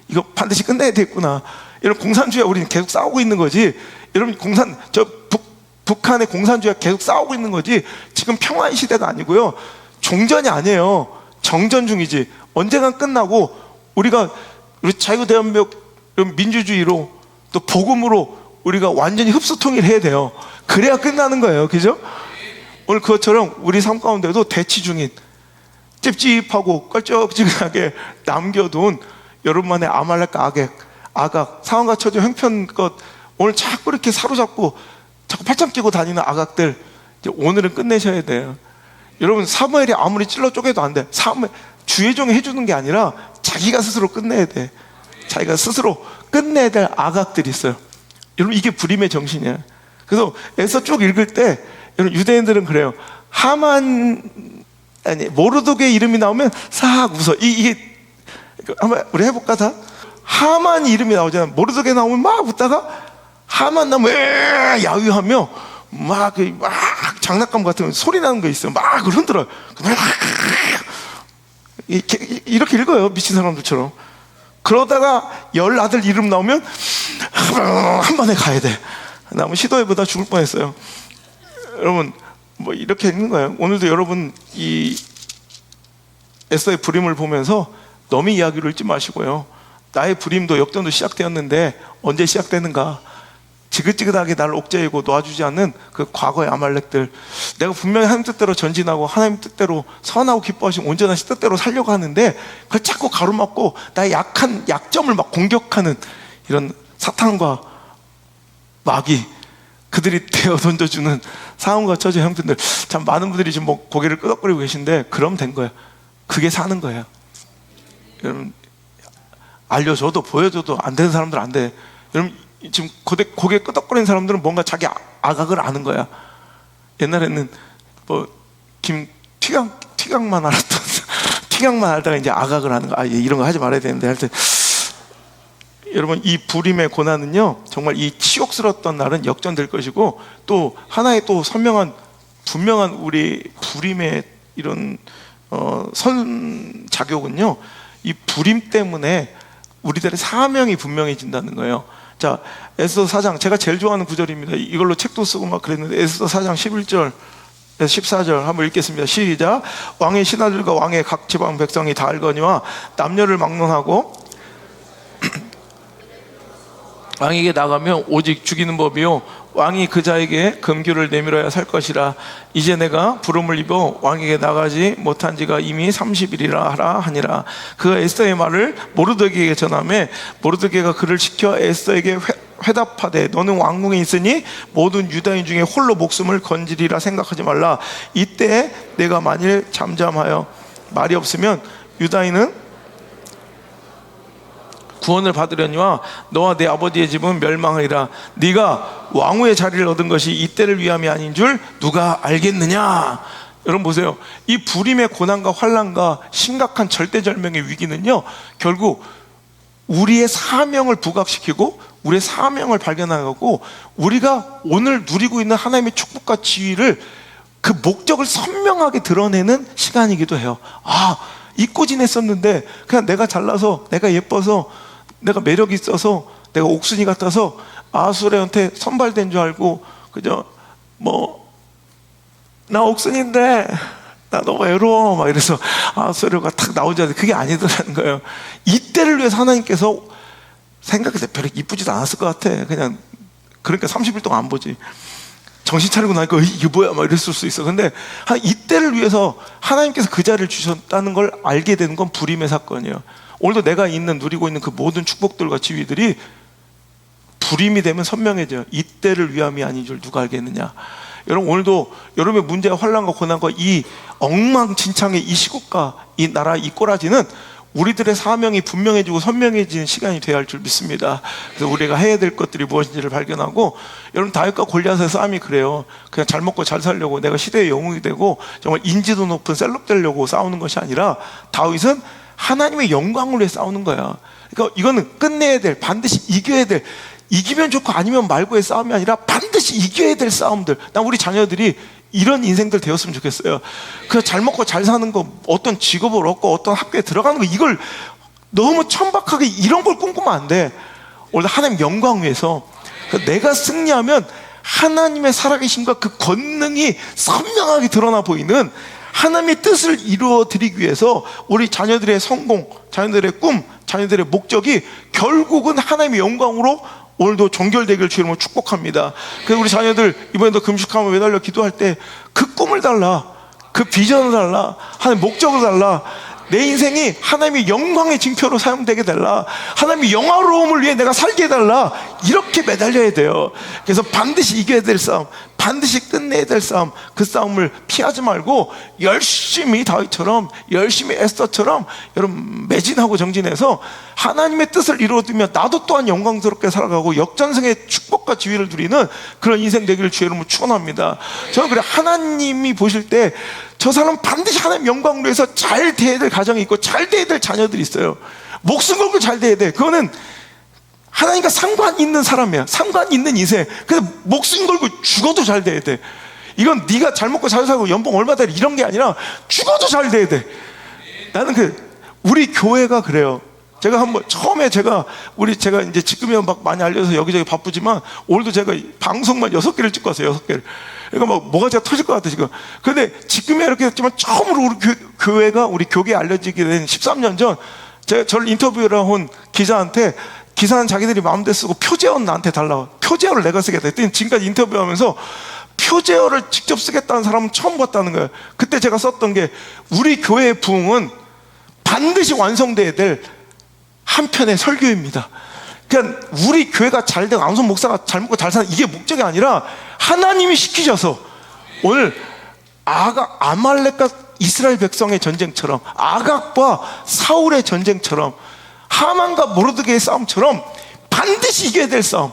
이거 반드시 끝내야 되겠구나. 여러분 공산주의와 우리는 계속 싸우고 있는 거지. 여러분 북한의 공산주의와 계속 싸우고 있는 거지. 지금 평화의 시대가 아니고요. 종전이 아니에요. 정전 중이지. 언젠간 끝나고 우리 자유대한민국 민주주의로 또 복음으로 우리가 완전히 흡수 통일해야 돼요. 그래야 끝나는 거예요. 그죠? 오늘 그것처럼 우리 삶 가운데도 대치 중인 찝찝하고 껄쩍지근하게 남겨둔 여러분만의 아말렉과 아각, 상황과 처지 형편껏 오늘 자꾸 이렇게 사로잡고 자꾸 팔짱 끼고 다니는 아각들, 이제 오늘은 끝내셔야 돼요. 여러분 사무엘이 아무리 찔러 쪼개도 안 돼. 주의 종이 해주는 게 아니라 자기가 스스로 끝내야 돼. 자기가 스스로 끝내야 될 아각들이 있어요. 여러분 이게 불임의 정신이야. 그래서 에서 쭉 읽을 때 여러분 유대인들은 그래요. 모르드게의 이름이 나오면 싹 웃어. 이게 한번 우리 해볼까 다? 하만 이름이 나오잖아. 모르드게 나오면 막 웃다가 하만 나오면 야유하며 막 장난감 같은 소리 나는 거 있어요. 막 흔들어요. 이렇게 읽어요. 미친 사람들처럼. 그러다가 10아들 이름 나오면 한 번에 가야 돼. 나면 시도해보다 죽을 뻔했어요. 여러분 뭐 이렇게 읽는 거예요. 오늘도 여러분 이 에스더의 불임을 보면서 너무 이야기를 읽지 마시고요. 나의 불임도 역전도 시작되었는데 언제 시작되는가? 지긋지긋하게 나를 옥죄이고 놓아주지 않는 그 과거의 아말렉들, 내가 분명히 하나님 뜻대로 전진하고 하나님 뜻대로 선하고 기뻐하시고 온전하신 뜻대로 살려고 하는데 그걸 자꾸 가로막고 나의 약점을 막 공격하는 이런 사탄과 마귀, 그들이 되어 던져주는 상황과 처지 형편들. 참 많은 분들이 지금 뭐 고개를 끄덕거리고 계신데 그럼 된 거예요. 그게 사는 거예요. 여러분 알려줘도 보여줘도 안 되는 사람들 안 돼. 여러분 지금 고개 끄덕거리는 사람들은 뭔가 자기 아각을 아는 거야. 옛날에는 뭐 튀각만 알았던 튀각만 알다가 이제 아각을 하는 거. 이런 거 하지 말아야 되는데 하여튼 여러분 이 불임의 고난은요 정말 이 치욕스러웠던 날은 역전될 것이고 또 하나의 또 분명한 우리 불임의 이런 선자격은요 이 불임 때문에 우리들의 사명이 분명해진다는 거예요. 자, 에스더 4장 제가 제일 좋아하는 구절입니다. 이걸로 책도 쓰고 막 그랬는데 에스더 4장 11절 14절 한번 읽겠습니다. 시작. 왕의 신하들과 왕의 각 지방 백성이 다 알거니와 남녀를 막론하고 왕에게 나가면 오직 죽이는 법이요 왕이 그 자에게 금규를 내밀어야 살 것이라. 이제 내가 부름을 입어 왕에게 나가지 못한 지가 이미 30일이라 하라 하니라. 그가 에스더의 말을 모르드게에게 전하매 모르드게가 그를 시켜 에스더에게 회답하되 너는 왕궁에 있으니 모든 유다인 중에 홀로 목숨을 건지리라 생각하지 말라. 이때 내가 만일 잠잠하여 말이 없으면 유다인은 구원을 받으려니와 너와 내 아버지의 집은 멸망하리라. 네가 왕후의 자리를 얻은 것이 이때를 위함이 아닌 줄 누가 알겠느냐. 여러분 보세요. 이 불임의 고난과 환난과 심각한 절대절명의 위기는요 결국 우리의 사명을 부각시키고 우리의 사명을 발견하고 우리가 오늘 누리고 있는 하나님의 축복과 지위를 그 목적을 선명하게 드러내는 시간이기도 해요. 잊고 지냈었는데 그냥 내가 잘나서 내가 예뻐서 내가 매력이 있어서 내가 옥순이 같아서 아수레한테 선발된 줄 알고 그저 나 옥순인데 나 너무 외로워 막 이래서 아수레가 탁 나오지 않는데 그게 아니더라는 거예요. 이때를 위해서 하나님께서 생각해서 별로 이쁘지도 않았을 것 같아. 그냥 그러니까 30일 동안 안 보지. 정신 차리고 나니까 이게 뭐야 막 이랬을 수 있어. 근데 이때를 위해서 하나님께서 그 자리를 주셨다는 걸 알게 되는 건 불임의 사건이에요. 오늘도 내가 누리고 있는 그 모든 축복들과 지위들이 불임이 되면 선명해져요. 이때를 위함이 아닌 줄 누가 알겠느냐. 여러분, 오늘도 여러분의 문제와 환난과 고난과 이 엉망진창의 이 시국과 이 나라 이 꼬라지는 우리들의 사명이 분명해지고 선명해지는 시간이 되어야 할 줄 믿습니다. 그래서 우리가 해야 될 것들이 무엇인지를 발견하고, 여러분 다윗과 골리앗의 싸움이 그래요. 그냥 잘 먹고 잘 살려고, 내가 시대의 영웅이 되고 정말 인지도 높은 셀럽 되려고 싸우는 것이 아니라, 다윗은 하나님의 영광을 위해 싸우는 거야. 그러니까 이거는 끝내야 될, 반드시 이겨야 될, 이기면 좋고 아니면 말고의 싸움이 아니라 반드시 이겨야 될 싸움들. 난 우리 자녀들이 이런 인생들 되었으면 좋겠어요. 그냥 잘 먹고 잘 사는 거, 어떤 직업을 얻고 어떤 학교에 들어가는 거, 이걸 너무 천박하게 이런 걸 꿈꾸면 안 돼. 오늘 하나님 영광 위해서 내가 승리하면 하나님의 살아계심과 그 권능이 선명하게 드러나 보이는 하나님의 뜻을 이루어 드리기 위해서 우리 자녀들의 성공, 자녀들의 꿈, 자녀들의 목적이 결국은 하나님의 영광으로 오늘도 종결되기를 주님으로 축복합니다. 그래서 우리 자녀들 이번에도 금식하면 매달려 기도할 때 그 꿈을 달라, 그 비전을 달라, 하나님의 목적을 달라, 내 인생이 하나님의 영광의 징표로 사용되게 달라, 하나님의 영화로움을 위해 내가 살게 해달라, 이렇게 매달려야 돼요. 그래서 반드시 이겨야 될 싸움, 반드시 끝내야 될 싸움, 그 싸움을 피하지 말고 열심히 다윗처럼, 열심히 에스더처럼 여러분 매진하고 정진해서 하나님의 뜻을 이루어두면 나도 또한 영광스럽게 살아가고 역전승의 축복과 지위를 누리는 그런 인생 되기를 주의 이름으로 축원합니다. 저는 그래, 하나님이 보실 때 저 사람 반드시 하나님 영광을 위해서 잘 돼야 될 가정이 있고 잘 돼야 될 자녀들이 있어요. 목숨 걸고 잘 돼야 돼. 그거는 하나님과 상관 있는 사람이야. 상관 있는 인생. 그래서 목숨 걸고 죽어도 잘 돼야 돼. 이건 네가 잘 먹고 잘 살고 연봉 얼마 돼 이런 게 아니라 죽어도 잘 돼야 돼. 나는 우리 교회가 그래요. 제가 한번 처음에 제가 이제 지금이야 막 많이 알려서 여기저기 바쁘지만 오늘도 제가 방송만 6개를 찍고 왔어요. 6개를. 그러니까 막 뭐가 제가 터질 것 같아 지금. 근데 지금이야 이렇게 됐지만 처음으로 우리 교회가 우리 교계에 알려지게 된 13년 전, 제가 저를 인터뷰를 한 기자한테, 기사는 자기들이 마음대로 쓰고 표제어는 나한테 달라. 표제어를 내가 쓰겠다 했더니 지금까지 인터뷰하면서 표제어를 직접 쓰겠다는 사람은 처음 봤다는 거예요. 그때 제가 썼던 게, 우리 교회의 부흥은 반드시 완성돼야 될 한편의 설교입니다. 그러니까 우리 교회가 잘 되고 안성 목사가 잘 먹고 잘 사는 이게 목적이 아니라 하나님이 시키셔서, 오늘 아말렉과 이스라엘 백성의 전쟁처럼, 아각과 사울의 전쟁처럼, 하만과 모르드게의 싸움처럼 반드시 이겨야 될 싸움,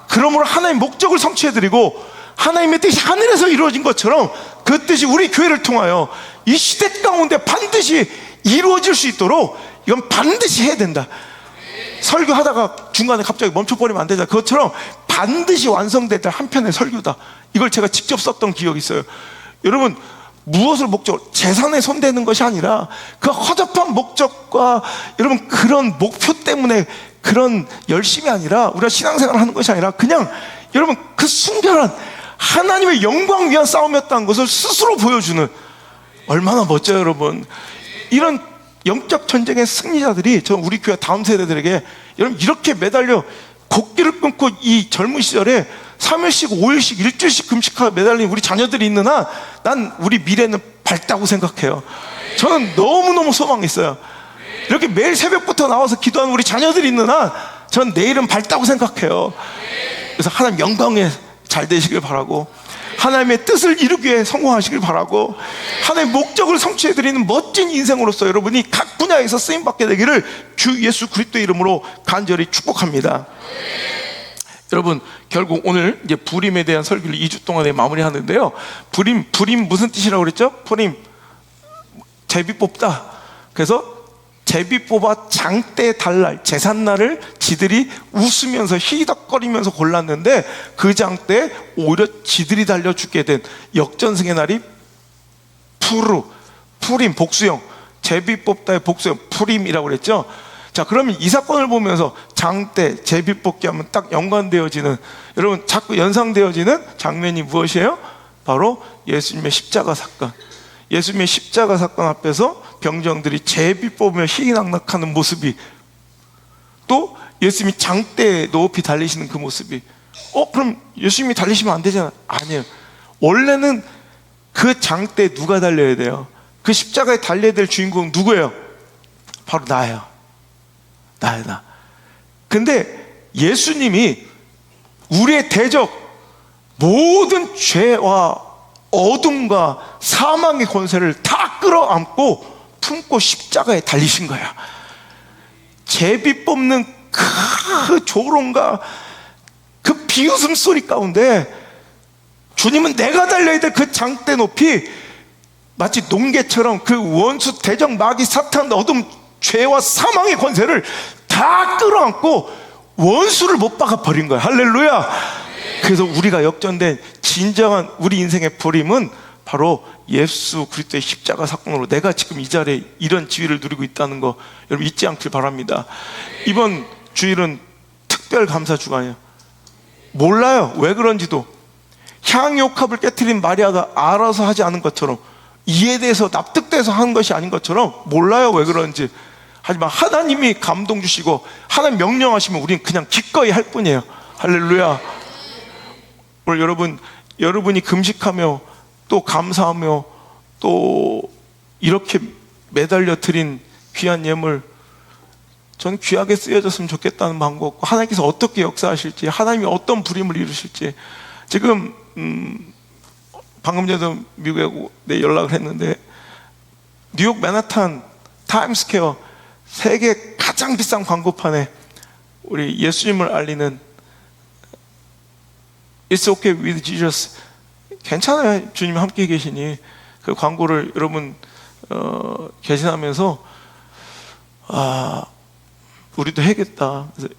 그러므로 하나님의 목적을 성취해드리고 하나님의 뜻이 하늘에서 이루어진 것처럼 그 뜻이 우리 교회를 통하여 이 시대 가운데 반드시 이루어질 수 있도록 이건 반드시 해야 된다. 설교하다가 중간에 갑자기 멈춰버리면 안 되잖아. 그것처럼 반드시 완성될 한편의 설교다. 이걸 제가 직접 썼던 기억이 있어요. 여러분, 무엇을 목적으로, 재산에 손대는 것이 아니라 그 허접한 목적과 여러분 그런 목표 때문에 그런 열심이 아니라, 우리가 신앙생활을 하는 것이 아니라 그냥 여러분 그 순결한 하나님의 영광 위한 싸움이었다는 것을 스스로 보여주는, 얼마나 멋져요 여러분. 이런 영적 전쟁의 승리자들이 저 우리 교회 다음 세대들에게, 여러분 이렇게 매달려 곡기를 끊고 이 젊은 시절에 3일씩 5일씩 일주일씩 금식하고 매달린 우리 자녀들이 있는 한, 난 우리 미래는 밝다고 생각해요. 저는 너무너무 소망있어요. 이렇게 매일 새벽부터 나와서 기도하는 우리 자녀들이 있는 한, 전 내일은 밝다고 생각해요. 그래서 하나님 영광에 잘 되시길 바라고, 하나님의 뜻을 이루기 위해 성공하시길 바라고, 하나님의 목적을 성취해드리는 멋진 인생으로서 여러분이 각 분야에서 쓰임받게 되기를 주 예수 그리스도의 이름으로 간절히 축복합니다. 여러분, 결국 오늘 이제 불임에 대한 설교를 2주 동안에 마무리하는데요. 불임 무슨 뜻이라고 그랬죠? 불임, 제비 뽑다. 그래서 제비 뽑아 장대 달날, 제삿날을 지들이 웃으면서 히덕거리면서 골랐는데, 그 장대에 오히려 지들이 달려 죽게 된 역전승의 날이 푸림, 복수형, 제비 뽑다의 복수형 푸림이라고 그랬죠. 자, 그러면 이 사건을 보면서 장대, 제비 뽑기 하면 딱 연관되어지는, 여러분 자꾸 연상되어지는 장면이 무엇이에요? 바로 예수님의 십자가 사건. 예수님의 십자가 사건 앞에서 병정들이 제비 뽑으며 희낙낙하는 모습이, 또 예수님이 장대에 높이 달리시는 그 모습이 그럼 예수님이 달리시면 안 되잖아. 아니에요. 원래는 그 장대에 누가 달려야 돼요? 그 십자가에 달려야 될 주인공은 누구예요? 바로 나예요. 나예요, 나. 근데 예수님이 우리의 대적, 모든 죄와 어둠과 사망의 권세를 다 끌어안고 품고 십자가에 달리신 거야. 제비 뽑는 그 조롱과 그 비웃음 소리 가운데 주님은 내가 달려야 될 그 장대 높이 마치 농개처럼 그 원수 대적 마귀 사탄 어둠 죄와 사망의 권세를 다 끌어안고 원수를 못 박아 버린 거야. 할렐루야. 그래서 우리가 역전된 진정한 우리 인생의 부림은 바로 예수 그리스도의 십자가 사건으로 내가 지금 이 자리에 이런 지위를 누리고 있다는 거 여러분 잊지 않길 바랍니다. 이번 주일은 특별 감사 주간이에요. 몰라요. 왜 그런지도. 향유옥합을 깨트린 마리아가 알아서 하지 않은 것처럼, 이해돼서 납득돼서 한 것이 아닌 것처럼 몰라요. 왜 그런지. 하지만 하나님이 감동 주시고 하나님 명령하시면 우리는 그냥 기꺼이 할 뿐이에요. 할렐루야. 오늘 여러분이 금식하며 또 감사하며 또 이렇게 매달려 드린 귀한 예물, 저는 귀하게 쓰여졌으면 좋겠다는 마음과 없고, 하나님께서 어떻게 역사하실지, 하나님이 어떤 부림을 이루실지. 지금 방금 전에도 미국에 연락을 했는데, 뉴욕 맨하탄 타임스퀘어 세계 가장 비싼 광고판에 우리 예수님을 알리는 It's okay with Jesus, 괜찮아요, 주님 함께 계시니, 그 광고를 여러분 개신하면서 우리도 해야겠다. 그래서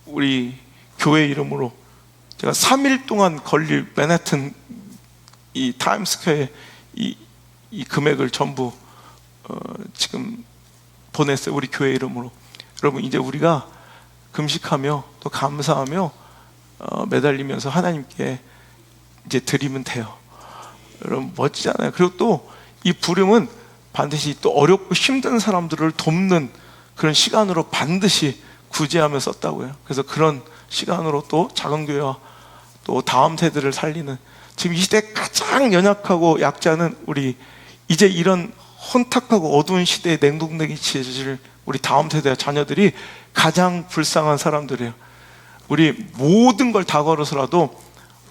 우리 교회 이름으로 제가 3일 동안 걸릴 맨해튼 이 타임스퀘어에 이 금액을 전부 지금 보냈어요. 우리 교회 이름으로. 여러분, 이제 우리가 금식하며 또 감사하며 매달리면서 하나님께 이제 드리면 돼요. 여러분, 멋지잖아요. 그리고 또 이 부름은 반드시 또 어렵고 힘든 사람들을 돕는 그런 시간으로 반드시 구제하며 썼다고요. 그래서 그런 시간으로 또 작은 교회와 또 다음 세대를 살리는, 지금 이 시대에 가장 연약하고 약자는 우리 이제 이런 혼탁하고 어두운 시대에 냉동되기 치질 우리 다음 세대와 자녀들이 가장 불쌍한 사람들이에요. 우리 모든 걸 다 걸어서라도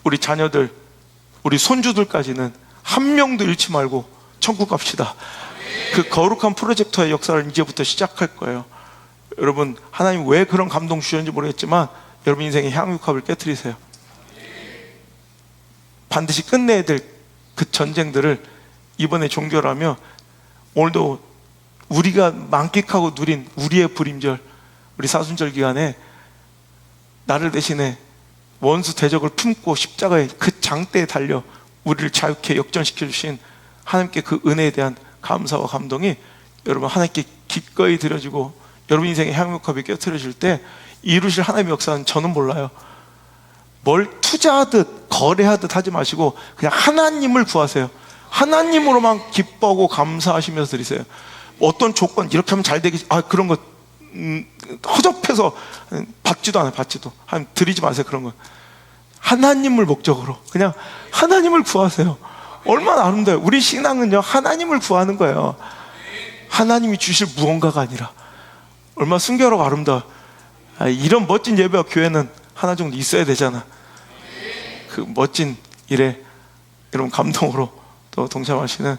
우리 자녀들, 우리 손주들까지는 한 명도 잃지 말고 천국 갑시다. 그 거룩한 프로젝터의 역사를 이제부터 시작할 거예요. 여러분, 하나님 왜 그런 감동 주셨는지 모르겠지만 여러분 인생의 향유컵을 깨트리세요. 반드시 끝내야 될 그 전쟁들을 이번에 종결하며, 오늘도 우리가 만끽하고 누린 우리의 불임절, 우리 사순절 기간에 나를 대신에 원수 대적을 품고 십자가에 그 장대에 달려 우리를 자유케 역전시켜 주신 하나님께 그 은혜에 대한 감사와 감동이 여러분 하나님께 기꺼이 드려지고 여러분 인생의 향유컵이 깨트려질 때 이루실 하나님의 역사는 저는 몰라요. 뭘 투자하듯 거래하듯 하지 마시고 그냥 하나님을 구하세요. 하나님으로만 기뻐하고 감사하시면서 드리세요. 어떤 조건 이렇게 하면 잘 되겠지, 그런 거 허접해서 받지도 않아요. 받지도 하나님 드리지 마세요. 그런 거 하나님을 목적으로 그냥 하나님을 구하세요. 얼마나 아름다워요. 우리 신앙은요, 하나님을 구하는 거예요. 하나님이 주실 무언가가 아니라. 얼마나 순결하고 아름다워. 이런 멋진 예배와 교회는 하나 정도 있어야 되잖아. 그 멋진 일에 여러분 감동으로 또 동참하시는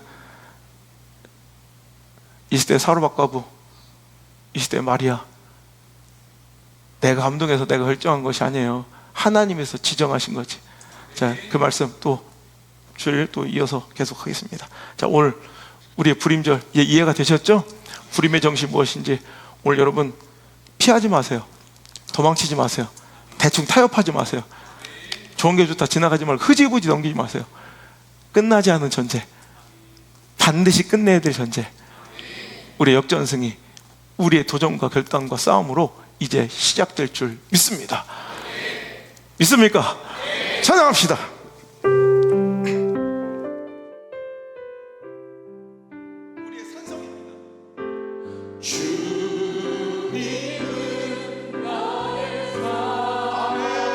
이 시대 사로바까부, 이 시대 마리아, 내가 감동해서 내가 결정한 것이 아니에요. 하나님에서 지정하신 거지. 자, 그 말씀 또 주일 또 이어서 계속하겠습니다. 자, 오늘 우리의 불임절 이해가 되셨죠? 불임의 정신 무엇인지. 오늘 여러분 피하지 마세요. 도망치지 마세요. 대충 타협하지 마세요. 좋은 게 좋다 지나가지 말고 흐지부지 넘기지 마세요. 끝나지 않은 전쟁, 반드시 끝내야 될 전쟁, 우리의 역전승이 우리의 도전과 결단과 싸움으로 이제 시작될 줄 믿습니다. 믿습니까? 찬양합시다. 주님은 나의 삶.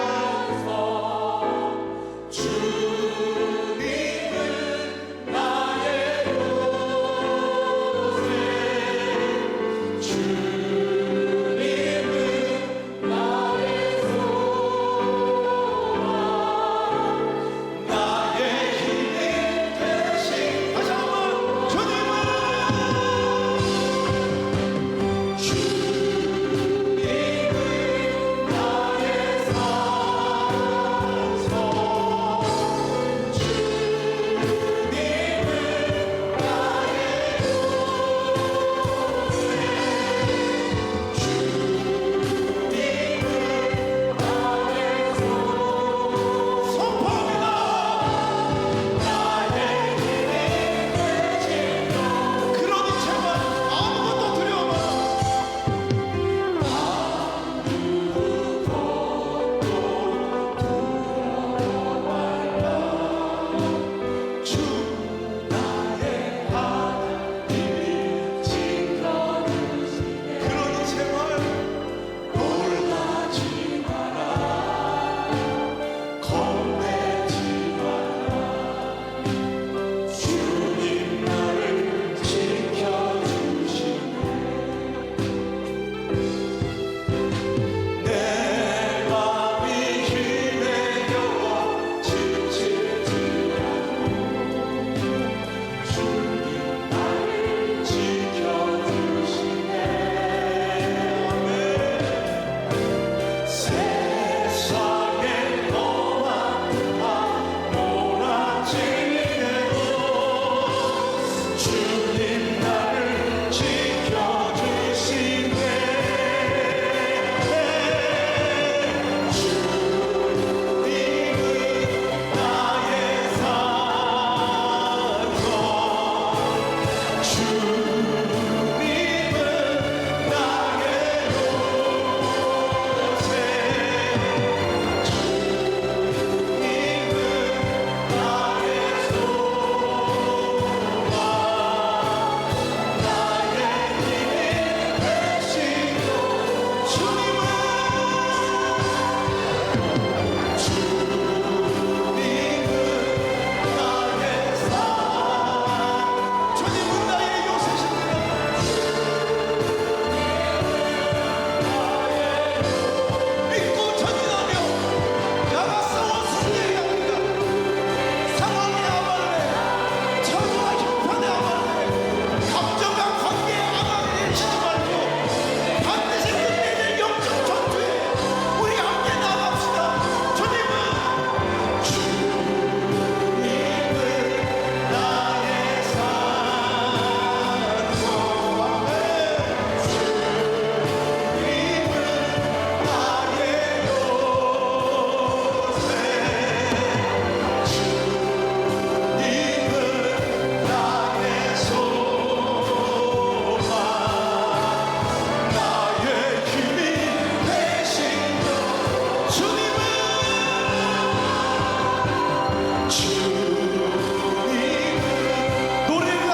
노래가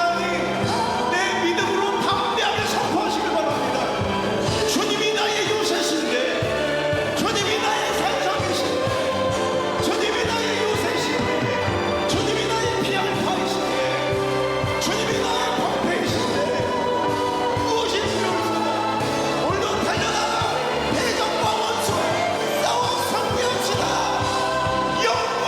내 믿음으로 담대하게 선포하시길 바랍니다. 주님이 나의 요새신데, 주님이 나의 산성이신데, 주님이 나의 요새신데, 주님이 나의 피알파이신데, 주님이 나의 방패이신데 무엇이 필요합니까? 오늘도 달려나가 대적과 원수와 싸워 승리합시다. 영광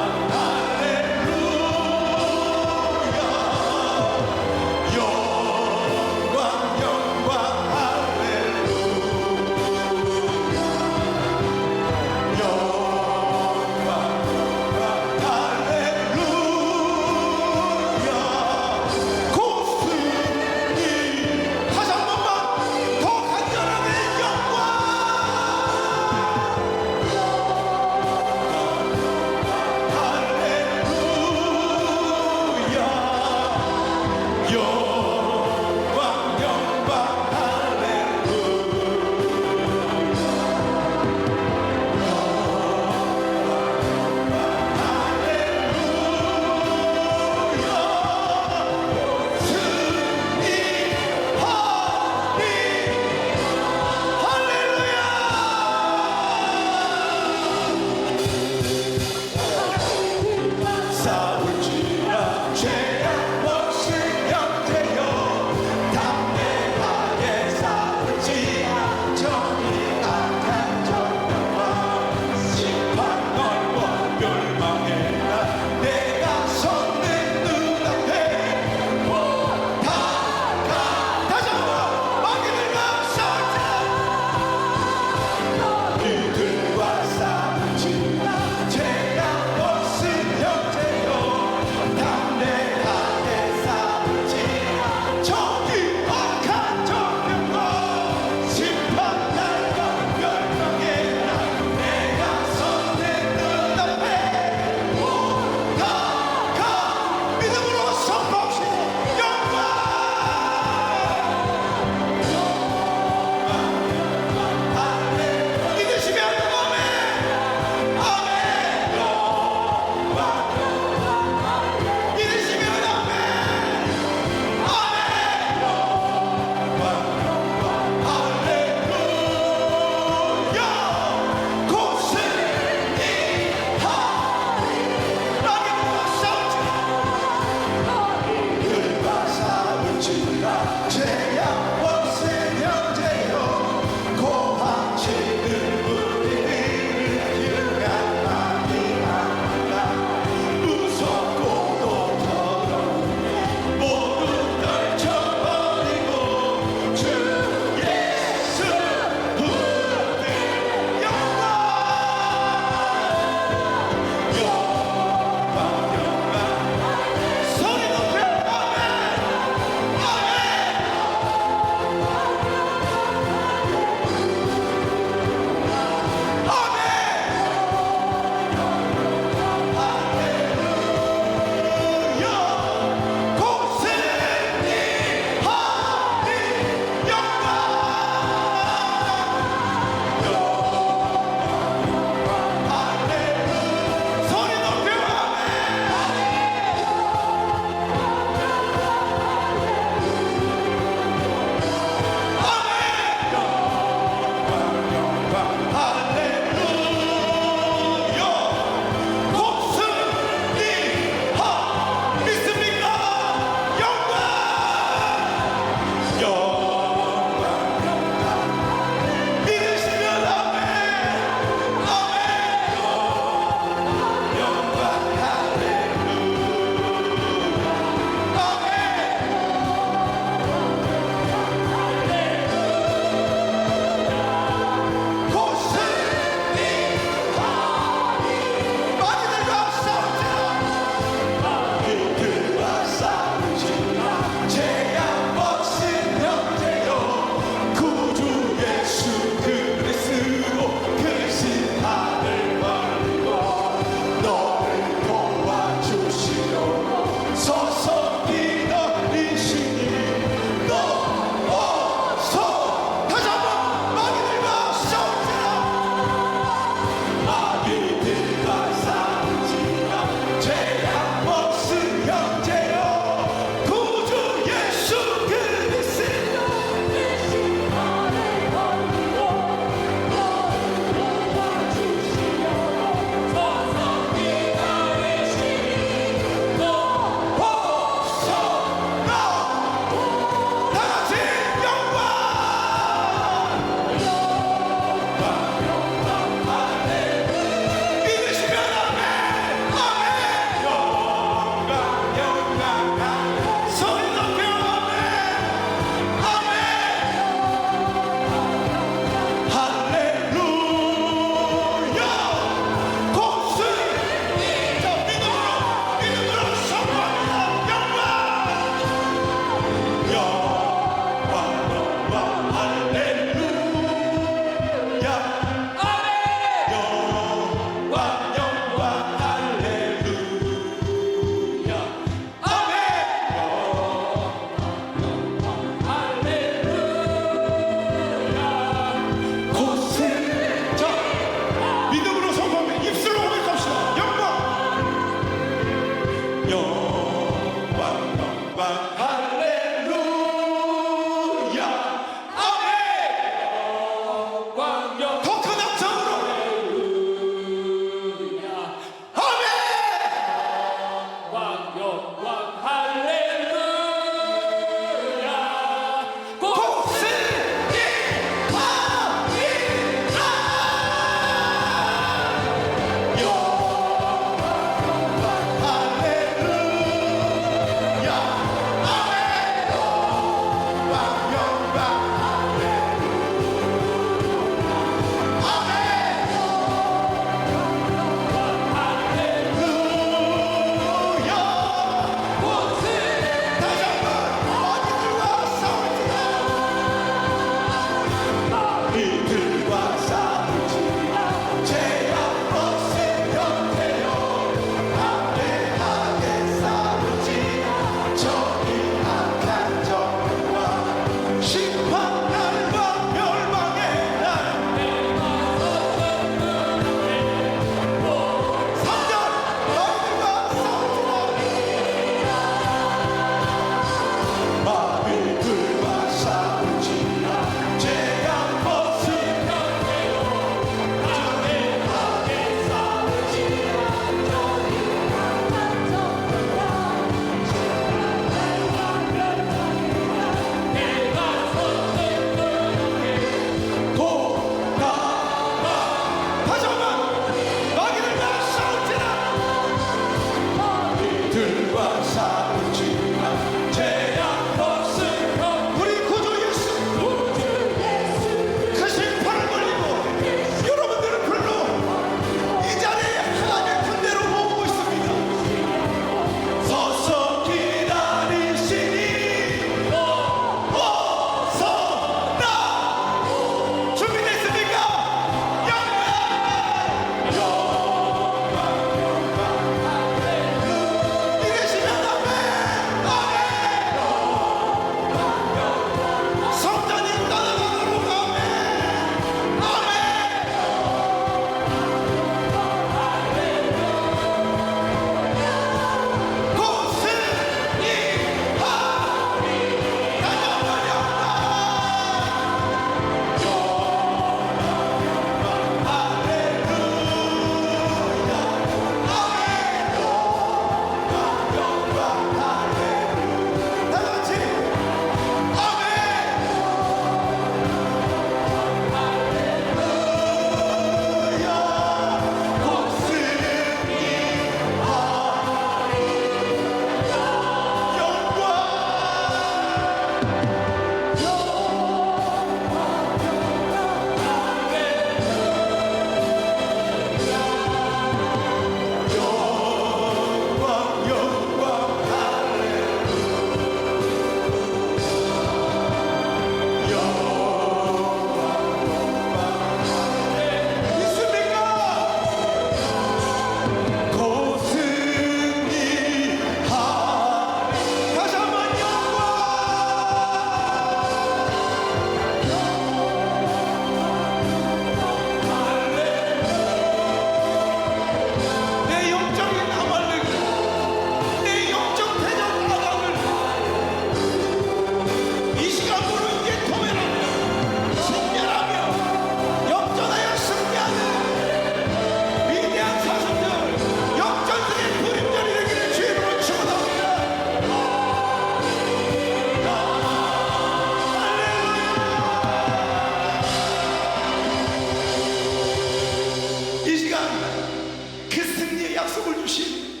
부르신,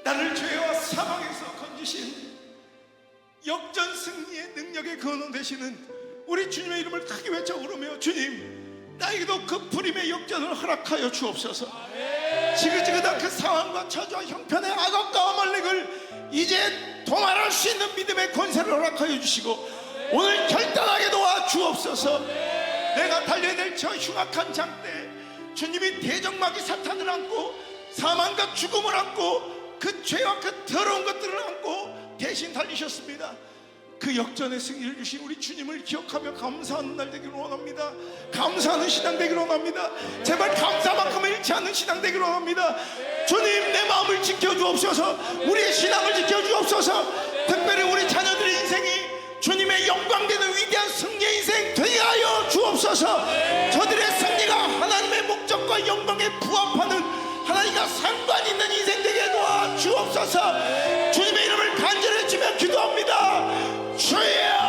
나를 죄와 사망에서 건지신, 역전 승리의 능력의 근원 되시는 우리 주님의 이름을 크게 외쳐 부르며, 주님, 나에게도 그 불임의 역전을 허락하여 주옵소서. 지긋지긋한 그 상황과 저주와 형편의 악업과 아말렉을 이제 도말할 수 있는 믿음의 권세를 허락하여 주시고, 오늘 결단하게 도와 주옵소서. 내가 달려야 될 저 흉악한 장대, 주님이 대적마귀 사탄을 안고 사망과 죽음을 안고 그 죄와 그 더러운 것들을 안고 대신 달리셨습니다. 그 역전의 승리를 주신 우리 주님을 기억하며 감사하는 날 되기를 원합니다. 감사하는 신앙 되기를 원합니다. 제발 감사만큼은 잃지 않는 신앙 되기를 원합니다. 주님, 내 마음을 지켜주옵소서. 우리의 신앙을 지켜주옵소서. 특별히 우리 자녀들의 인생이 주님의 영광되는 위대한 승리의 인생 되게 하여 주옵소서. 저들의 승리가 하나님의 목적과 영광에 부합하는, 하나님과 상관 있는 인생 되게 도와 주옵소서. 주님의 이름을 간절히 주며 기도합니다. 주여!